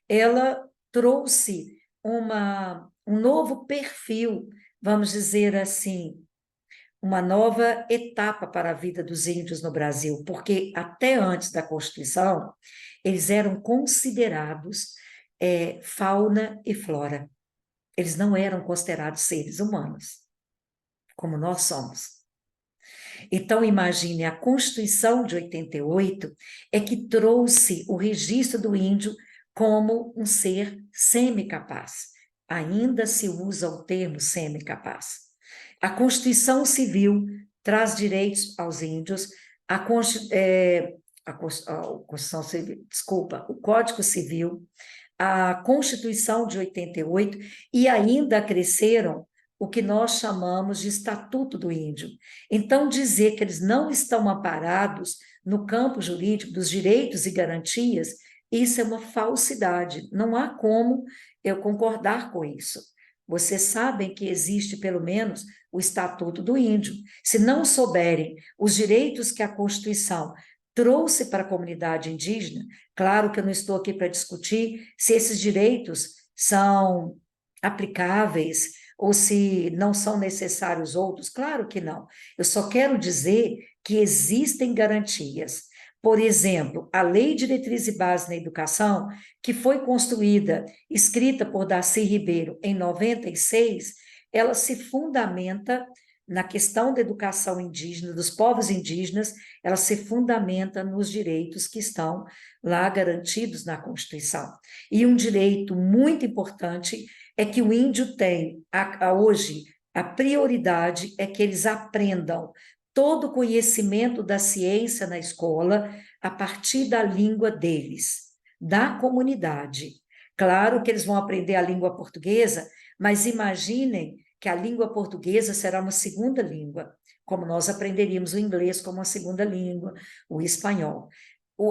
ela trouxe um novo perfil, vamos dizer assim, uma nova etapa para a vida dos índios no Brasil, porque até antes da Constituição, eles eram considerados fauna e flora. Eles não eram considerados seres humanos, como nós somos. Então, imagine, a Constituição de 88 é que trouxe o registro do índio como um ser semi-capaz. Ainda se usa o termo semi-capaz. A Constituição Civil traz direitos aos índios, Constituição Civil, desculpa, o Código Civil, a Constituição de 88, e ainda acresceram o que nós chamamos de Estatuto do Índio. Então, dizer que eles não estão amparados no campo jurídico dos direitos e garantias, isso é uma falsidade. Não há como eu concordar com isso. Vocês sabem que existe, pelo menos, o Estatuto do Índio. Se não souberem os direitos que a Constituição trouxe para a comunidade indígena, claro que eu não estou aqui para discutir se esses direitos são aplicáveis ou se não são necessários outros, claro que não. Eu só quero dizer que existem garantias. Por exemplo, a Lei de Diretriz e Base na Educação, que foi construída, escrita por Darcy Ribeiro em 96, ela se fundamenta na questão da educação indígena, dos povos indígenas, ela se fundamenta nos direitos que estão lá garantidos na Constituição. E um direito muito importante é que o índio tem, hoje, a prioridade é que eles aprendam todo o conhecimento da ciência na escola a partir da língua deles, da comunidade. Claro que eles vão aprender a língua portuguesa, mas imaginem que a língua portuguesa será uma segunda língua, como nós aprenderíamos o inglês como uma segunda língua, o espanhol.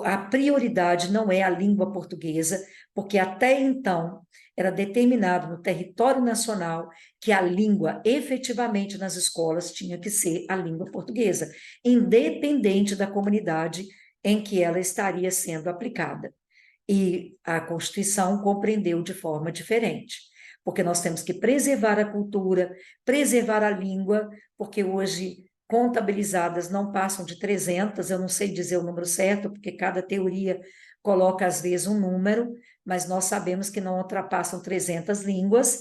A prioridade não é a língua portuguesa, porque até então era determinado no território nacional que a língua efetivamente nas escolas tinha que ser a língua portuguesa, independente da comunidade em que ela estaria sendo aplicada. E a Constituição compreendeu de forma diferente, porque nós temos que preservar a cultura, preservar a língua, porque hoje contabilizadas não passam de 300, eu não sei dizer o número certo, porque cada teoria coloca às vezes um número, mas nós sabemos que não ultrapassam 300 línguas,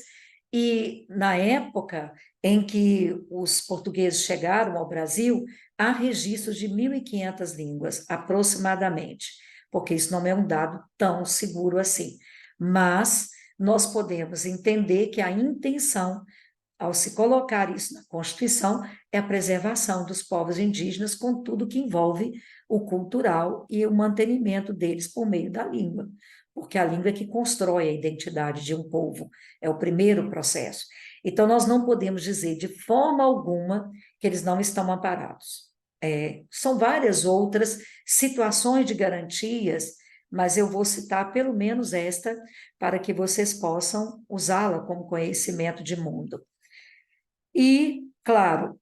e na época em que os portugueses chegaram ao Brasil, há registros de 1.500 línguas, aproximadamente, porque isso não é um dado tão seguro assim, mas nós podemos entender que a intenção, ao se colocar isso na Constituição, é a preservação dos povos indígenas com tudo que envolve o cultural e o mantenimento deles por meio da língua, porque a língua é que constrói a identidade de um povo, é o primeiro processo. Então, nós não podemos dizer de forma alguma que eles não estão amparados. São várias outras situações de garantias, mas eu vou citar pelo menos esta para que vocês possam usá-la como conhecimento de mundo. E, claro,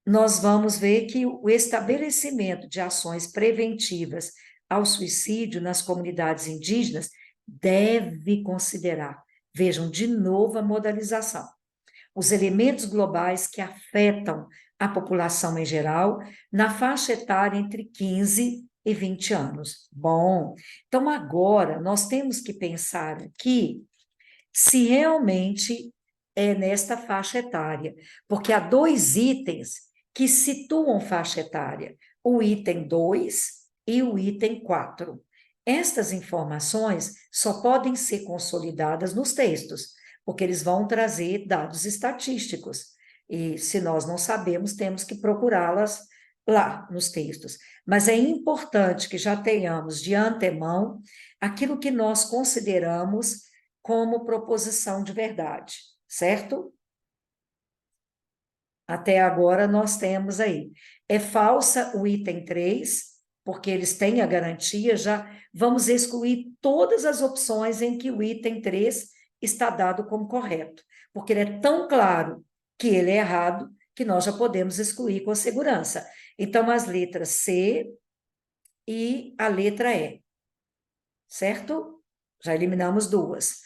nós vamos ver que o estabelecimento de ações preventivas ao suicídio nas comunidades indígenas deve considerar, vejam de novo a modalização, os elementos globais que afetam a população em geral na faixa etária entre 15 e 20 anos. Bom, então agora nós temos que pensar aqui se realmente é nesta faixa etária, porque há dois itens que situam faixa etária, o item 2 e o item 4. Estas informações só podem ser consolidadas nos textos, porque eles vão trazer dados estatísticos, e se nós não sabemos, temos que procurá-las lá nos textos. Mas é importante que já tenhamos de antemão aquilo que nós consideramos como proposição de verdade, certo? Até agora nós temos aí. É falsa o item 3, porque eles têm a garantia, já vamos excluir todas as opções em que o item 3 está dado como correto, porque ele é tão claro que ele é errado, que nós já podemos excluir com segurança. Então, as letras C e a letra E, certo? Já eliminamos duas.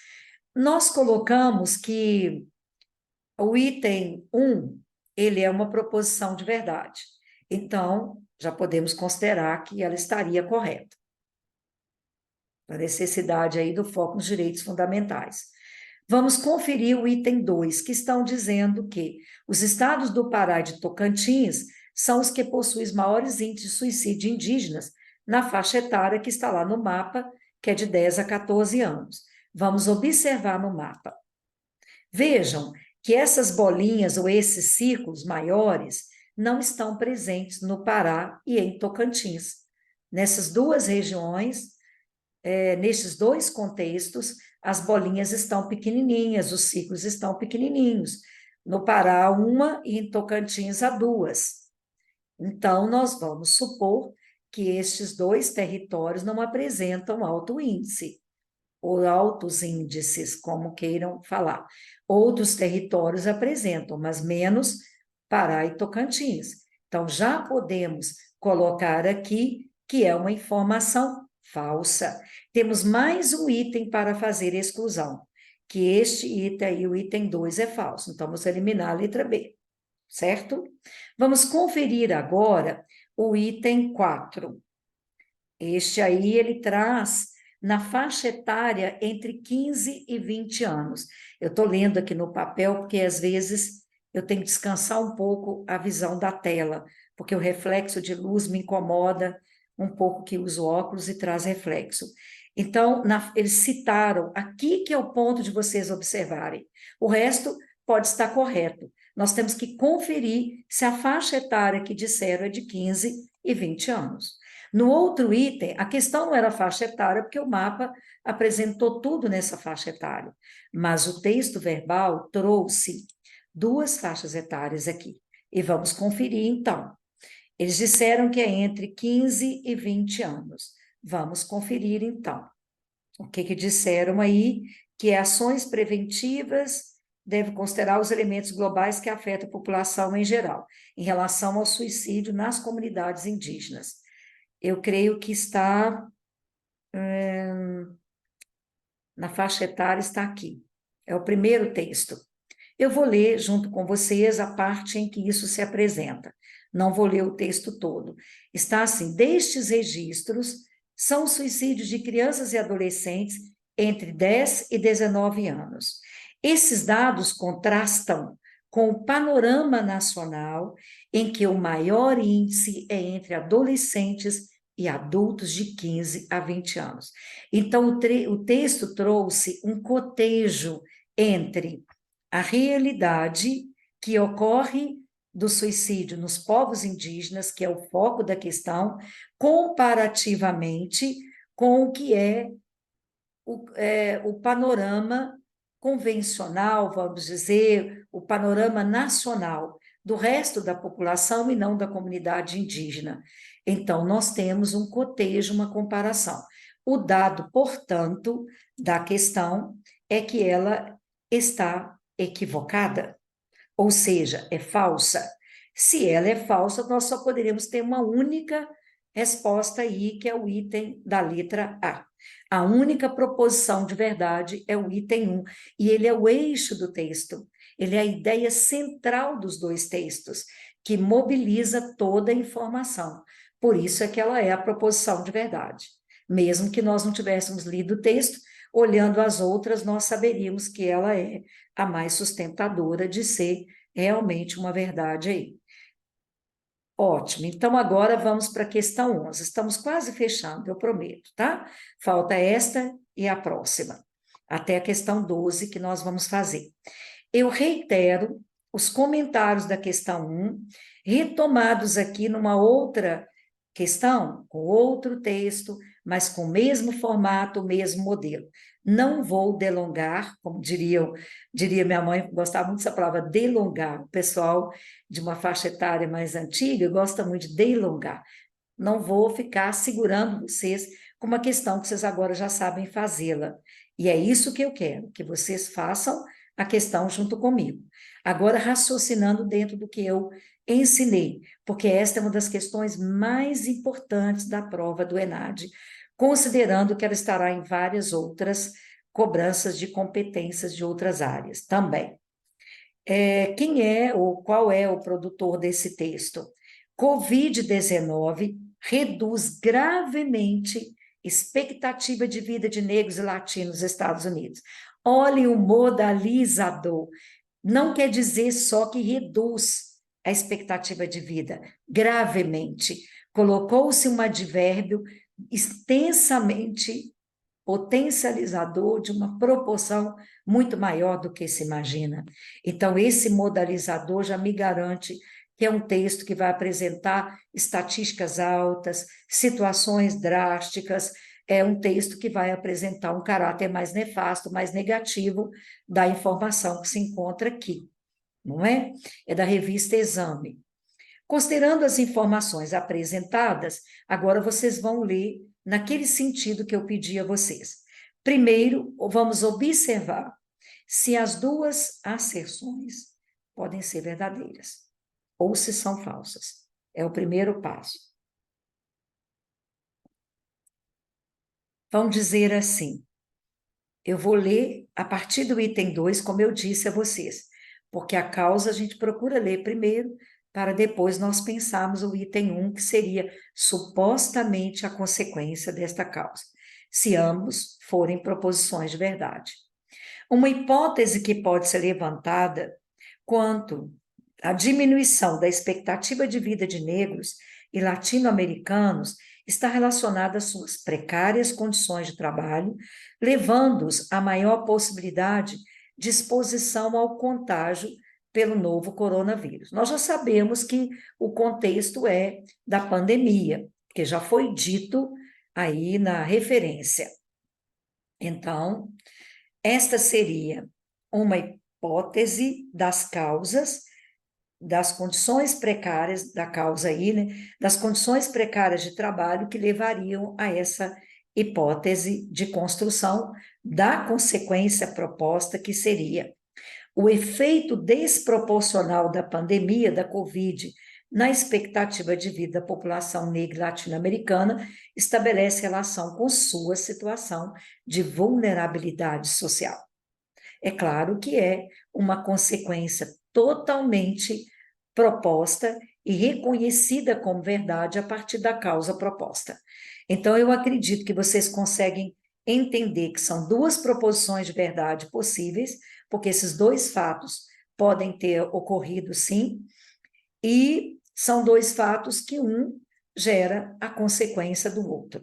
Nós colocamos que o item 1, ele é uma proposição de verdade. Então, já podemos considerar que ela estaria correta. A necessidade aí do foco nos direitos fundamentais. Vamos conferir o item 2, que estão dizendo que os estados do Pará e de Tocantins são os que possuem os maiores índices de suicídio indígenas na faixa etária que está lá no mapa, que é de 10 a 14 anos. Vamos observar no mapa. Vejam que essas bolinhas ou esses círculos maiores não estão presentes no Pará e em Tocantins. Nessas duas regiões, nesses dois contextos, as bolinhas estão pequenininhas, os ciclos estão pequenininhos. No Pará, uma, e em Tocantins, há duas. Então, nós vamos supor que estes dois territórios não apresentam alto índice, ou altos índices, como queiram falar. Outros territórios apresentam, mas menos Pará e Tocantins. Então, já podemos colocar aqui que é uma informação falsa. Temos mais um item para fazer exclusão, que este item aí, o item 2, é falso. Então, vamos eliminar a letra B, certo? Vamos conferir agora o item 4. Este aí, ele traz na faixa etária entre 15 e 20 anos. Eu estou lendo aqui no papel, porque às vezes eu tenho que descansar um pouco a visão da tela, porque o reflexo de luz me incomoda um pouco, que uso óculos e traz reflexo. Então, eles citaram, aqui que é o ponto de vocês observarem. O resto pode estar correto. Nós temos que conferir se a faixa etária que disseram é de 15 e 20 anos. No outro item, a questão não era faixa etária, porque o mapa apresentou tudo nessa faixa etária, mas o texto verbal trouxe duas faixas etárias aqui. E vamos conferir, então. Eles disseram que é entre 15 e 20 anos. Vamos conferir, então. O que disseram aí? Que ações preventivas devem considerar os elementos globais que afetam a população em geral, em relação ao suicídio nas comunidades indígenas. Eu creio que está na faixa etária, está aqui. É o primeiro texto. Eu vou ler junto com vocês a parte em que isso se apresenta. Não vou ler o texto todo. Está assim: destes registros, são suicídios de crianças e adolescentes entre 10 e 19 anos. Esses dados contrastam com o panorama nacional, em que o maior índice é entre adolescentes e adultos de 15 a 20 anos. Então, o texto trouxe um cotejo entre a realidade que ocorre do suicídio nos povos indígenas, que é o foco da questão, comparativamente com o que é o panorama convencional, vamos dizer, o panorama nacional do resto da população e não da comunidade indígena. Então, nós temos um cotejo, uma comparação. O dado, portanto, da questão é que ela está equivocada, ou seja, é falsa. Se ela é falsa, nós só poderíamos ter uma única resposta aí, que é o item da letra A. A única proposição de verdade é o item 1, e ele é o eixo do texto, ele é a ideia central dos dois textos, que mobiliza toda a informação. Por isso é que ela é a proposição de verdade. Mesmo que nós não tivéssemos lido o texto, olhando as outras, nós saberíamos que ela é a mais sustentadora de ser realmente uma verdade aí. Ótimo, então agora vamos para a questão 11. Estamos quase fechando, eu prometo, tá? Falta esta e a próxima, até a questão 12 que nós vamos fazer. Eu reitero os comentários da questão 1, retomados aqui numa outra questão, com outro texto, mas com o mesmo formato, o mesmo modelo. Não vou delongar, como diria minha mãe, gostava muito dessa palavra, delongar. O pessoal de uma faixa etária mais antiga gosta muito de delongar. Não vou ficar segurando vocês com uma questão que vocês agora já sabem fazê-la. E é isso que eu quero, que vocês façam a questão junto comigo. Agora, raciocinando dentro do que eu ensinei, porque esta é uma das questões mais importantes da prova do ENAD, considerando que ela estará em várias outras cobranças de competências de outras áreas também. Quem é ou qual é o produtor desse texto? Covid-19 reduz gravemente expectativa de vida de negros e latinos nos Estados Unidos. Olhem o modalizador. Não quer dizer só que reduz a expectativa de vida, gravemente. Colocou-se um advérbio extensamente potencializador de uma proporção muito maior do que se imagina. Então, esse modalizador já me garante que é um texto que vai apresentar estatísticas altas, situações drásticas, é um texto que vai apresentar um caráter mais nefasto, mais negativo da informação que se encontra aqui, não é? É da revista Exame. Considerando as informações apresentadas, agora vocês vão ler naquele sentido que eu pedi a vocês. Primeiro, vamos observar se as duas asserções podem ser verdadeiras ou se são falsas. É o primeiro passo. Vamos dizer assim, eu vou ler a partir do item 2, como eu disse a vocês, porque a causa a gente procura ler primeiro, para depois nós pensarmos o item 1, que seria supostamente a consequência desta causa, se ambos forem proposições de verdade. Uma hipótese que pode ser levantada quanto à diminuição da expectativa de vida de negros e latino-americanos está relacionada às suas precárias condições de trabalho, levando-os a maior possibilidade de exposição ao contágio pelo novo coronavírus. Nós já sabemos que o contexto é da pandemia, que já foi dito aí na referência. Então, esta seria uma hipótese das causas, das condições precárias da causa aí, né? Das condições precárias de trabalho que levariam a essa hipótese de construção da consequência proposta, que seria o efeito desproporcional da pandemia da Covid na expectativa de vida da população negra e latino-americana estabelece relação com sua situação de vulnerabilidade social. É claro que é uma consequência totalmente proposta e reconhecida como verdade a partir da causa proposta. Então, eu acredito que vocês conseguem entender que são duas proposições de verdade possíveis, porque esses dois fatos podem ter ocorrido, sim, e são dois fatos que um gera a consequência do outro.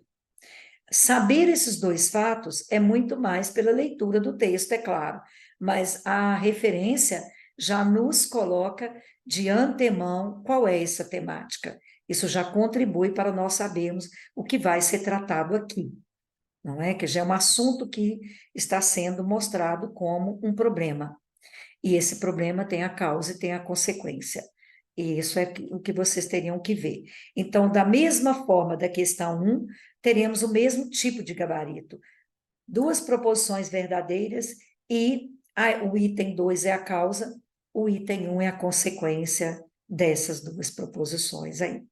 Saber esses dois fatos é muito mais pela leitura do texto, é claro, mas a referência já nos coloca de antemão qual é essa temática. Isso já contribui para nós sabermos o que vai ser tratado aqui, não é? Que já é um assunto que está sendo mostrado como um problema. E esse problema tem a causa e tem a consequência. E isso é o que vocês teriam que ver. Então, da mesma forma da questão 1, teremos o mesmo tipo de gabarito. Duas proposições verdadeiras e o item 2 é a causa, o item 1 é a consequência dessas duas proposições aí.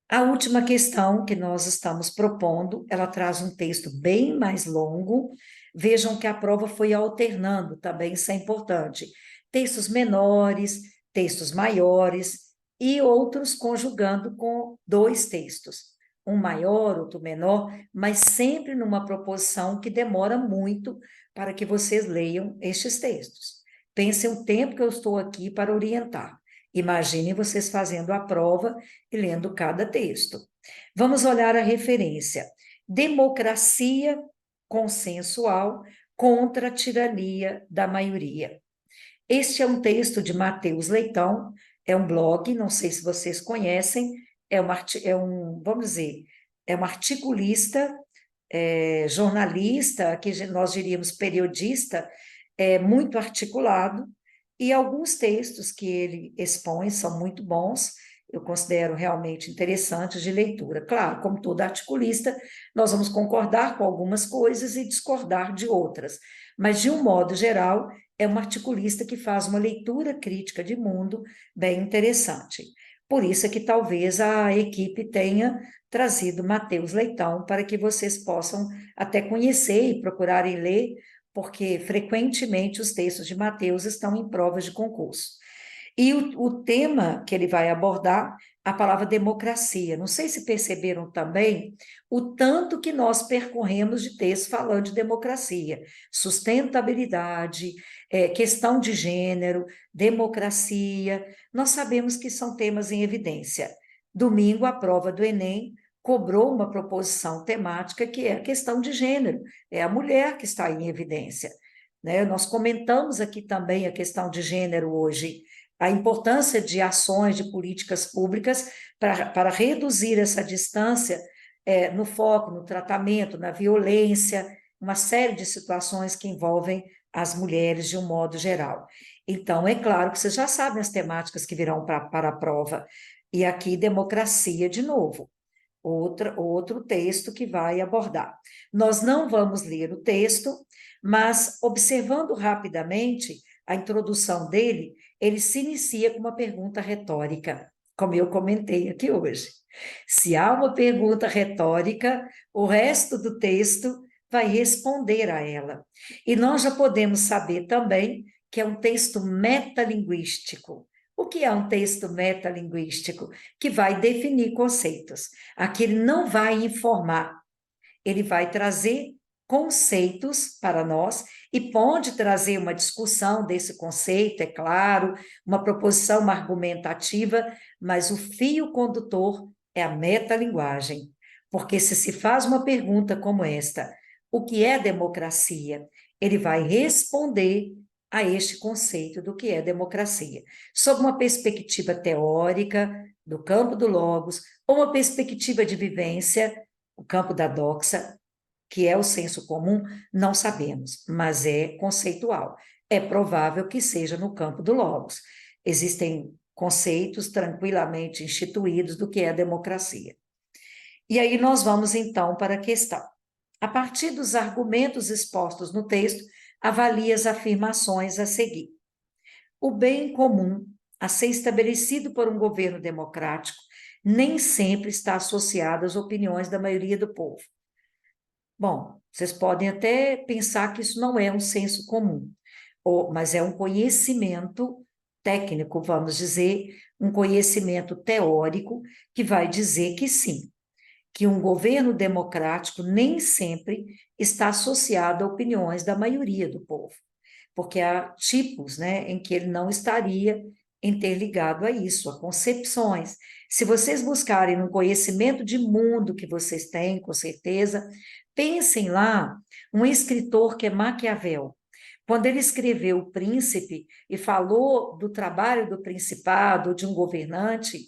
A última questão que nós estamos propondo, ela traz um texto bem mais longo. Vejam que a prova foi alternando, também isso é importante. Textos menores, textos maiores e outros conjugando com dois textos. Um maior, outro menor, mas sempre numa proposição que demora muito para que vocês leiam estes textos. Pensem o tempo que eu estou aqui para orientar. Imaginem vocês fazendo a prova e lendo cada texto. Vamos olhar a referência. Democracia consensual contra a tirania da maioria. Este é um texto de Mateus Leitão, é um blog, não sei se vocês conhecem, vamos dizer, é um articulista, jornalista, que nós diríamos periodista, muito articulado, e alguns textos que ele expõe são muito bons, eu considero realmente interessantes de leitura. Claro, como todo articulista, nós vamos concordar com algumas coisas e discordar de outras, mas, de um modo geral, é um articulista que faz uma leitura crítica de mundo bem interessante. Por isso é que talvez a equipe tenha trazido Mateus Leitão para que vocês possam até conhecer e procurarem ler, porque frequentemente os textos de Mateus estão em provas de concurso. E o tema que ele vai abordar, a palavra democracia. Não sei se perceberam também o tanto que nós percorremos de texto falando de democracia, sustentabilidade, questão de gênero, democracia. Nós sabemos que são temas em evidência. Domingo, a prova do Enem, cobrou uma proposição temática que é a questão de gênero, é a mulher que está em evidência, né? Nós comentamos aqui também a questão de gênero hoje, a importância de ações, de políticas públicas para reduzir essa distância no foco, no tratamento, na violência, uma série de situações que envolvem as mulheres de um modo geral. Então, é claro que vocês já sabem as temáticas que virão para a prova, e aqui democracia de novo outro texto que vai abordar. Nós não vamos ler o texto, mas observando rapidamente a introdução dele, ele se inicia com uma pergunta retórica, como eu comentei aqui hoje. Se há uma pergunta retórica, o resto do texto vai responder a ela. E nós já podemos saber também que é um texto metalinguístico. O que é um texto metalinguístico? Que vai definir conceitos. Aqui ele não vai informar, ele vai trazer conceitos para nós e pode trazer uma discussão desse conceito, é claro, uma proposição, uma argumentativa, mas o fio condutor é a metalinguagem. Porque se faz uma pergunta como esta, o que é democracia? Ele vai responder a este conceito do que é democracia, sob uma perspectiva teórica, do campo do logos, ou uma perspectiva de vivência, o campo da doxa, que é o senso comum, não sabemos, mas é conceitual. É provável que seja no campo do logos. Existem conceitos tranquilamente instituídos do que é a democracia. E aí nós vamos então para a questão. A partir dos argumentos expostos no texto, avalie as afirmações a seguir. O bem comum, a ser estabelecido por um governo democrático, nem sempre está associado às opiniões da maioria do povo. Bom, vocês podem até pensar que isso não é um senso comum, mas é um conhecimento técnico, vamos dizer, um conhecimento teórico que vai dizer que sim, que um governo democrático nem sempre está associado a opiniões da maioria do povo, porque há tipos, né, em que ele não estaria interligado a isso, a concepções. Se vocês buscarem no conhecimento de mundo que vocês têm, com certeza, pensem lá, um escritor que é Maquiavel, quando ele escreveu O Príncipe e falou do trabalho do principado, de um governante,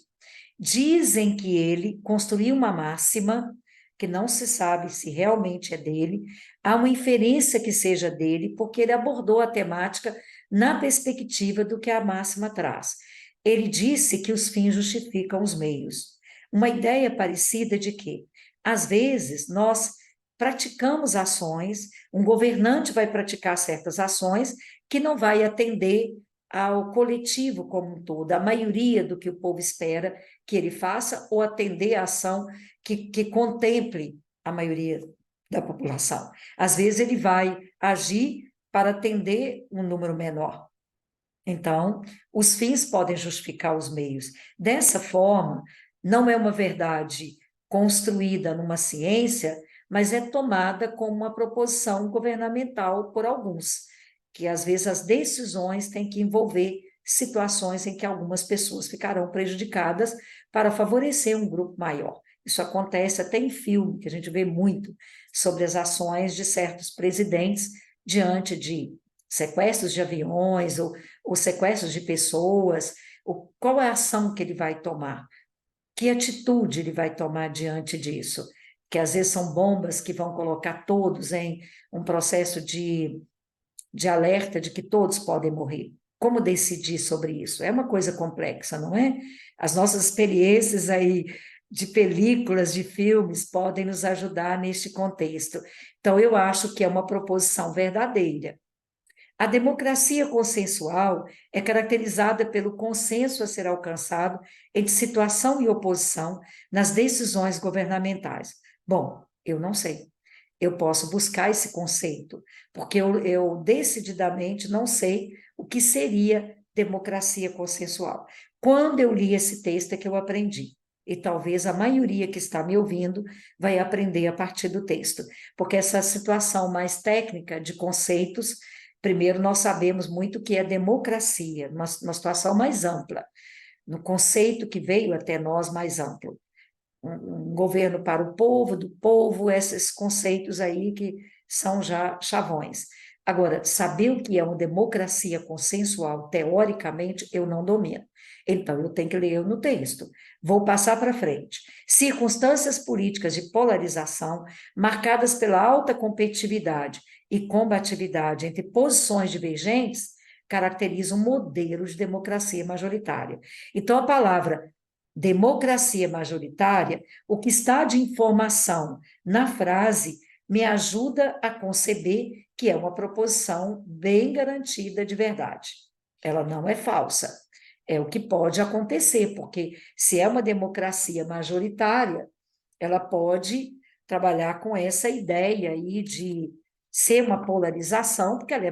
dizem que ele construiu uma máxima, que não se sabe se realmente é dele, há uma inferência que seja dele, porque ele abordou a temática na perspectiva do que a máxima traz. Ele disse que os fins justificam os meios. Uma ideia parecida de que, às vezes, nós praticamos ações, um governante vai praticar certas ações que não vai atender ao coletivo como um todo, a maioria do que o povo espera que ele faça, ou atender a ação que contemple a maioria da população. Às vezes ele vai agir para atender um número menor. Então, os fins podem justificar os meios. Dessa forma, não é uma verdade construída numa ciência, mas é tomada como uma proposição governamental por alguns, que às vezes as decisões têm que envolver situações em que algumas pessoas ficarão prejudicadas para favorecer um grupo maior. Isso acontece até em filme, que a gente vê muito sobre as ações de certos presidentes diante de sequestros de aviões ou sequestros de pessoas, qual é a ação que ele vai tomar? Que atitude ele vai tomar diante disso? Que às vezes são bombas que vão colocar todos em um processo de alerta de que todos podem morrer. Como decidir sobre isso? É uma coisa complexa, não é? As nossas experiências aí de películas, de filmes, podem nos ajudar neste contexto. Então, eu acho que é uma proposição verdadeira. A democracia consensual é caracterizada pelo consenso a ser alcançado entre situação e oposição nas decisões governamentais. Bom, eu não sei. Eu posso buscar esse conceito, porque eu decididamente não sei o que seria democracia consensual. Quando eu li esse texto é que eu aprendi. E talvez a maioria que está me ouvindo vai aprender a partir do texto, porque essa situação mais técnica de conceitos. Primeiro, nós sabemos muito o que é democracia, uma situação mais ampla, no conceito que veio até nós mais amplo. um governo para o povo, do povo, esses conceitos aí que são já chavões. Agora, saber o que é uma democracia consensual, teoricamente, eu não domino. Então, eu tenho que ler no texto. Vou passar para frente. Circunstâncias políticas de polarização, marcadas pela alta competitividade e combatividade entre posições divergentes, caracterizam um modelo de democracia majoritária. Então, a palavra democracia majoritária, o que está de informação na frase me ajuda a conceber que é uma proposição bem garantida de verdade. Ela não é falsa. É o que pode acontecer, porque se é uma democracia majoritária, ela pode trabalhar com essa ideia aí de ser uma polarização, porque ela é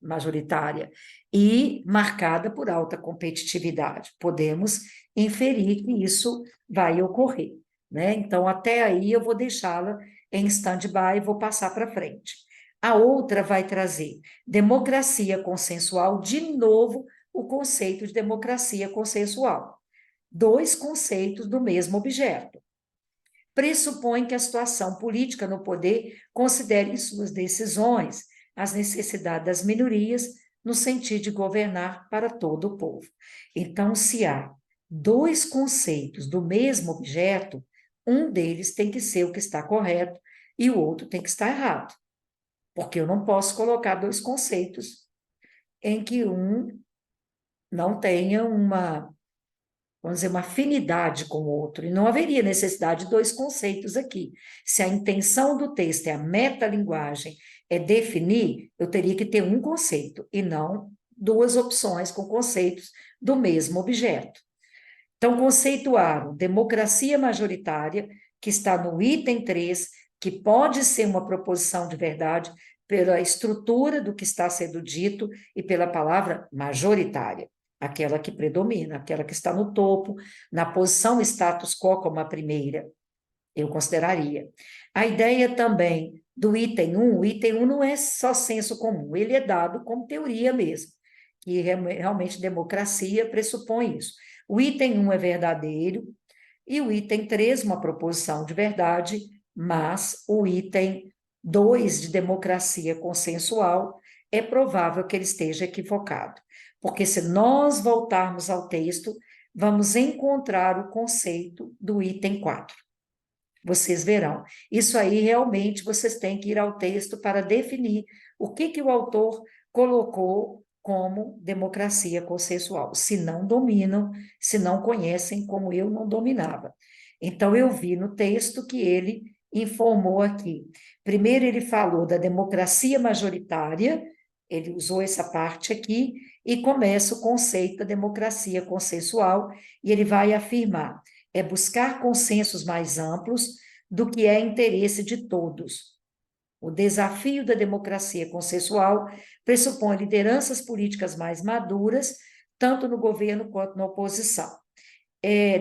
majoritária, e marcada por alta competitividade. Podemos inferir que isso vai ocorrer, né? Então, até aí eu vou deixá-la em stand-by e vou passar para frente. A outra vai trazer democracia consensual, de novo, o conceito de democracia consensual. Dois conceitos do mesmo objeto. Pressupõe que a situação política no poder considere em suas decisões as necessidades das minorias no sentido de governar para todo o povo. Então, se há dois conceitos do mesmo objeto, um deles tem que ser o que está correto e o outro tem que estar errado, porque eu não posso colocar dois conceitos em que um não tenha uma, vamos dizer, uma afinidade com o outro, e não haveria necessidade de dois conceitos aqui. Se a intenção do texto é a metalinguagem, é definir, eu teria que ter um conceito, e não duas opções com conceitos do mesmo objeto. Então, conceituaram democracia majoritária, que está no item 3, que pode ser uma proposição de verdade pela estrutura do que está sendo dito e pela palavra majoritária, aquela que predomina, aquela que está no topo, na posição status quo como a primeira, eu consideraria. A ideia também do item 1, o item 1 não é só senso comum, ele é dado como teoria mesmo, que realmente democracia pressupõe isso. O item 1 é verdadeiro, e o item 3, uma proposição de verdade, mas o item 2 de democracia consensual, é provável que ele esteja equivocado. Porque se nós voltarmos ao texto, vamos encontrar o conceito do item 4. Vocês verão. Isso aí realmente vocês têm que ir ao texto para definir o que o autor colocou como democracia consensual, se não dominam, se não conhecem como eu não dominava. Então, eu vi no texto que ele informou aqui. Primeiro, ele falou da democracia majoritária, ele usou essa parte aqui, e começa o conceito da democracia consensual, e ele vai afirmar: é buscar consensos mais amplos do que é interesse de todos. O desafio da democracia consensual pressupõe lideranças políticas mais maduras, tanto no governo quanto na oposição.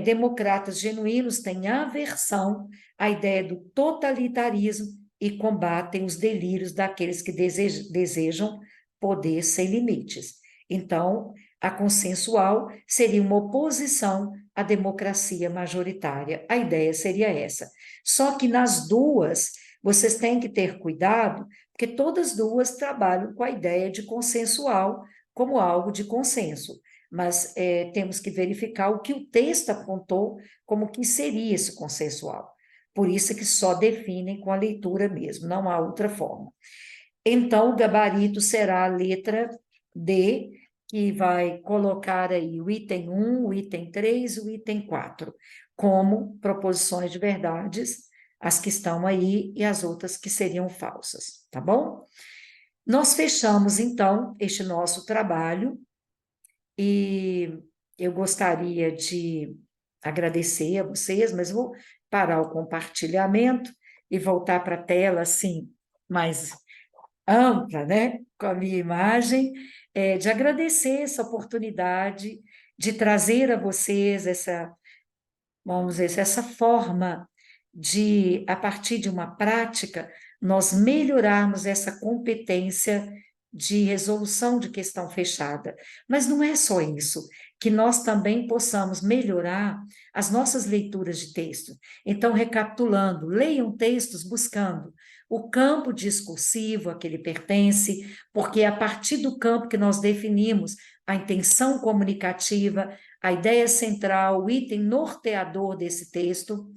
Democratas genuínos têm aversão à ideia do totalitarismo e combatem os delírios daqueles que desejam poder sem limites. Então, a consensual seria uma oposição à democracia majoritária. A ideia seria essa. Só que nas duas, vocês têm que ter cuidado, porque todas duas trabalham com a ideia de consensual como algo de consenso, mas temos que verificar o que o texto apontou como que seria esse consensual. Por isso que só definem com a leitura mesmo, não há outra forma. Então, o gabarito será a letra D, que vai colocar aí o item 1, o item 3, o item 4, como proposições de verdades, as que estão aí e as outras que seriam falsas, tá bom? Nós fechamos, então, este nosso trabalho e eu gostaria de agradecer a vocês, mas vou parar o compartilhamento e voltar para a tela, assim, mais ampla, né, com a minha imagem, de agradecer essa oportunidade de trazer a vocês essa, vamos dizer, essa forma de, a partir de uma prática, nós melhorarmos essa competência de resolução de questão fechada. Mas não é só isso, que nós também possamos melhorar as nossas leituras de texto. Então, recapitulando, leiam textos buscando o campo discursivo a que ele pertence, porque é a partir do campo que nós definimos a intenção comunicativa, a ideia central, o item norteador desse texto.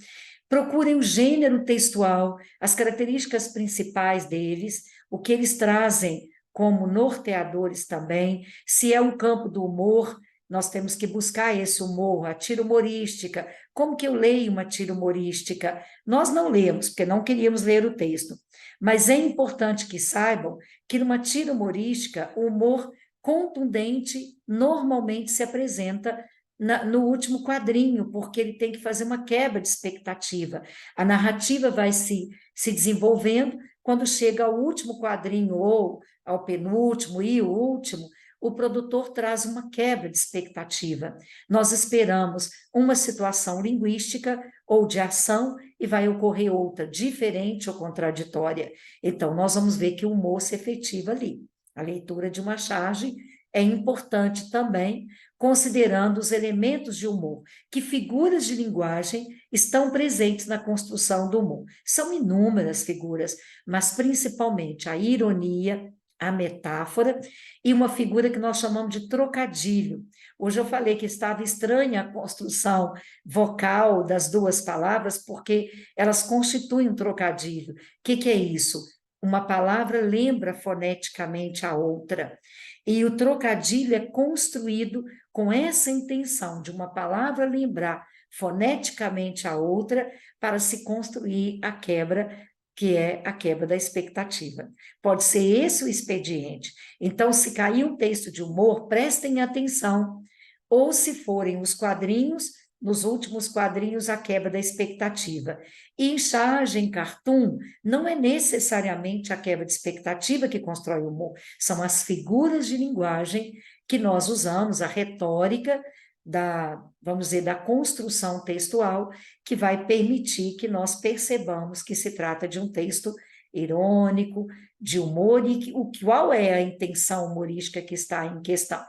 Procurem o gênero textual, as características principais deles, o que eles trazem como norteadores também. Se é um campo do humor, nós temos que buscar esse humor, a tira humorística. Como que eu leio uma tira humorística? Nós não lemos, porque não queríamos ler o texto, mas é importante que saibam que numa tira humorística, o humor contundente normalmente se apresenta no último quadrinho, porque ele tem que fazer uma quebra de expectativa. A narrativa vai se desenvolvendo, quando chega ao último quadrinho, ou ao penúltimo e o último, o produtor traz uma quebra de expectativa. Nós esperamos uma situação linguística ou de ação e vai ocorrer outra, diferente ou contraditória. Então, nós vamos ver que o humor se efetiva ali. A leitura de uma charge é importante também, considerando os elementos de humor, que figuras de linguagem estão presentes na construção do humor. São inúmeras figuras, mas principalmente a ironia, a metáfora e uma figura que nós chamamos de trocadilho. Hoje eu falei que estava estranha a construção vocal das duas palavras, porque elas constituem um trocadilho. O que é isso? Uma palavra lembra foneticamente a outra. E o trocadilho é construído com essa intenção de uma palavra lembrar foneticamente a outra para se construir a quebra, que é a quebra da expectativa. Pode ser esse o expediente. Então, se cair um texto de humor, prestem atenção. Ou se forem os quadrinhos, nos últimos quadrinhos, a quebra da expectativa. E em charge, em cartoon, não é necessariamente a quebra de expectativa que constrói o humor, são as figuras de linguagem que nós usamos, a retórica vamos dizer, da construção textual, que vai permitir que nós percebamos que se trata de um texto irônico, de humor, e qual é a intenção humorística que está em questão.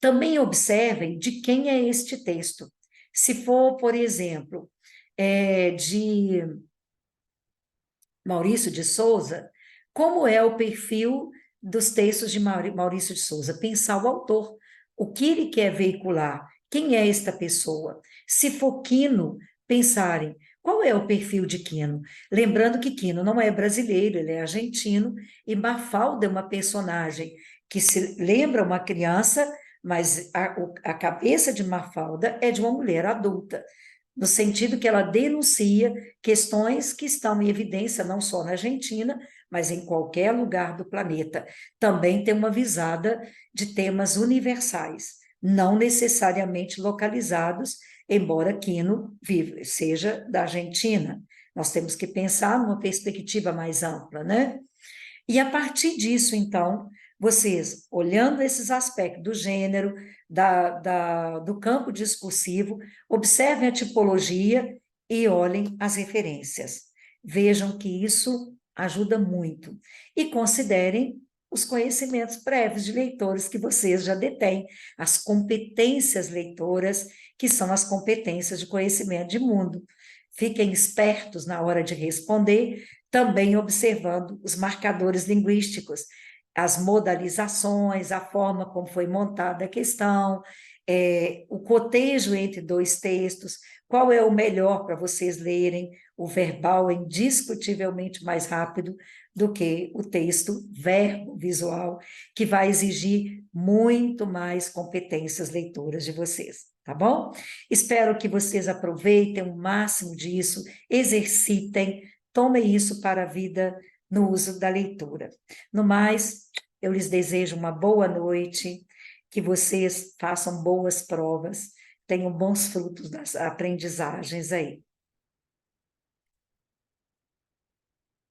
Também observem de quem é este texto. Se for, por exemplo, de Maurício de Souza, como é o perfil dos textos de Maurício de Souza? Pensar o autor, o que ele quer veicular, quem é esta pessoa? Se for Quino, pensarem qual é o perfil de Quino. Lembrando que Quino não é brasileiro, ele é argentino, e Mafalda é uma personagem que se lembra uma criança, mas a cabeça de Mafalda é de uma mulher adulta, no sentido que ela denuncia questões que estão em evidência não só na Argentina, mas em qualquer lugar do planeta. Também tem uma visada de temas universais, não necessariamente localizados, embora Quino seja da Argentina. Nós temos que pensar numa perspectiva mais ampla, né? E a partir disso, então, vocês, olhando esses aspectos do gênero, do campo discursivo, observem a tipologia e olhem as referências. Vejam que isso ajuda muito. E considerem os conhecimentos prévios de leitores que vocês já detêm, as competências leitoras, que são as competências de conhecimento de mundo. Fiquem espertos na hora de responder, também observando os marcadores linguísticos, as modalizações, a forma como foi montada a questão, o cotejo entre dois textos, qual é o melhor para vocês lerem. O verbal é indiscutivelmente mais rápido do que o texto verbo-visual, que vai exigir muito mais competências leitoras de vocês, tá bom? Espero que vocês aproveitem o máximo disso, exercitem, tomem isso para a vida no uso da leitura. No mais, eu lhes desejo uma boa noite, que vocês façam boas provas, tenham bons frutos das aprendizagens aí.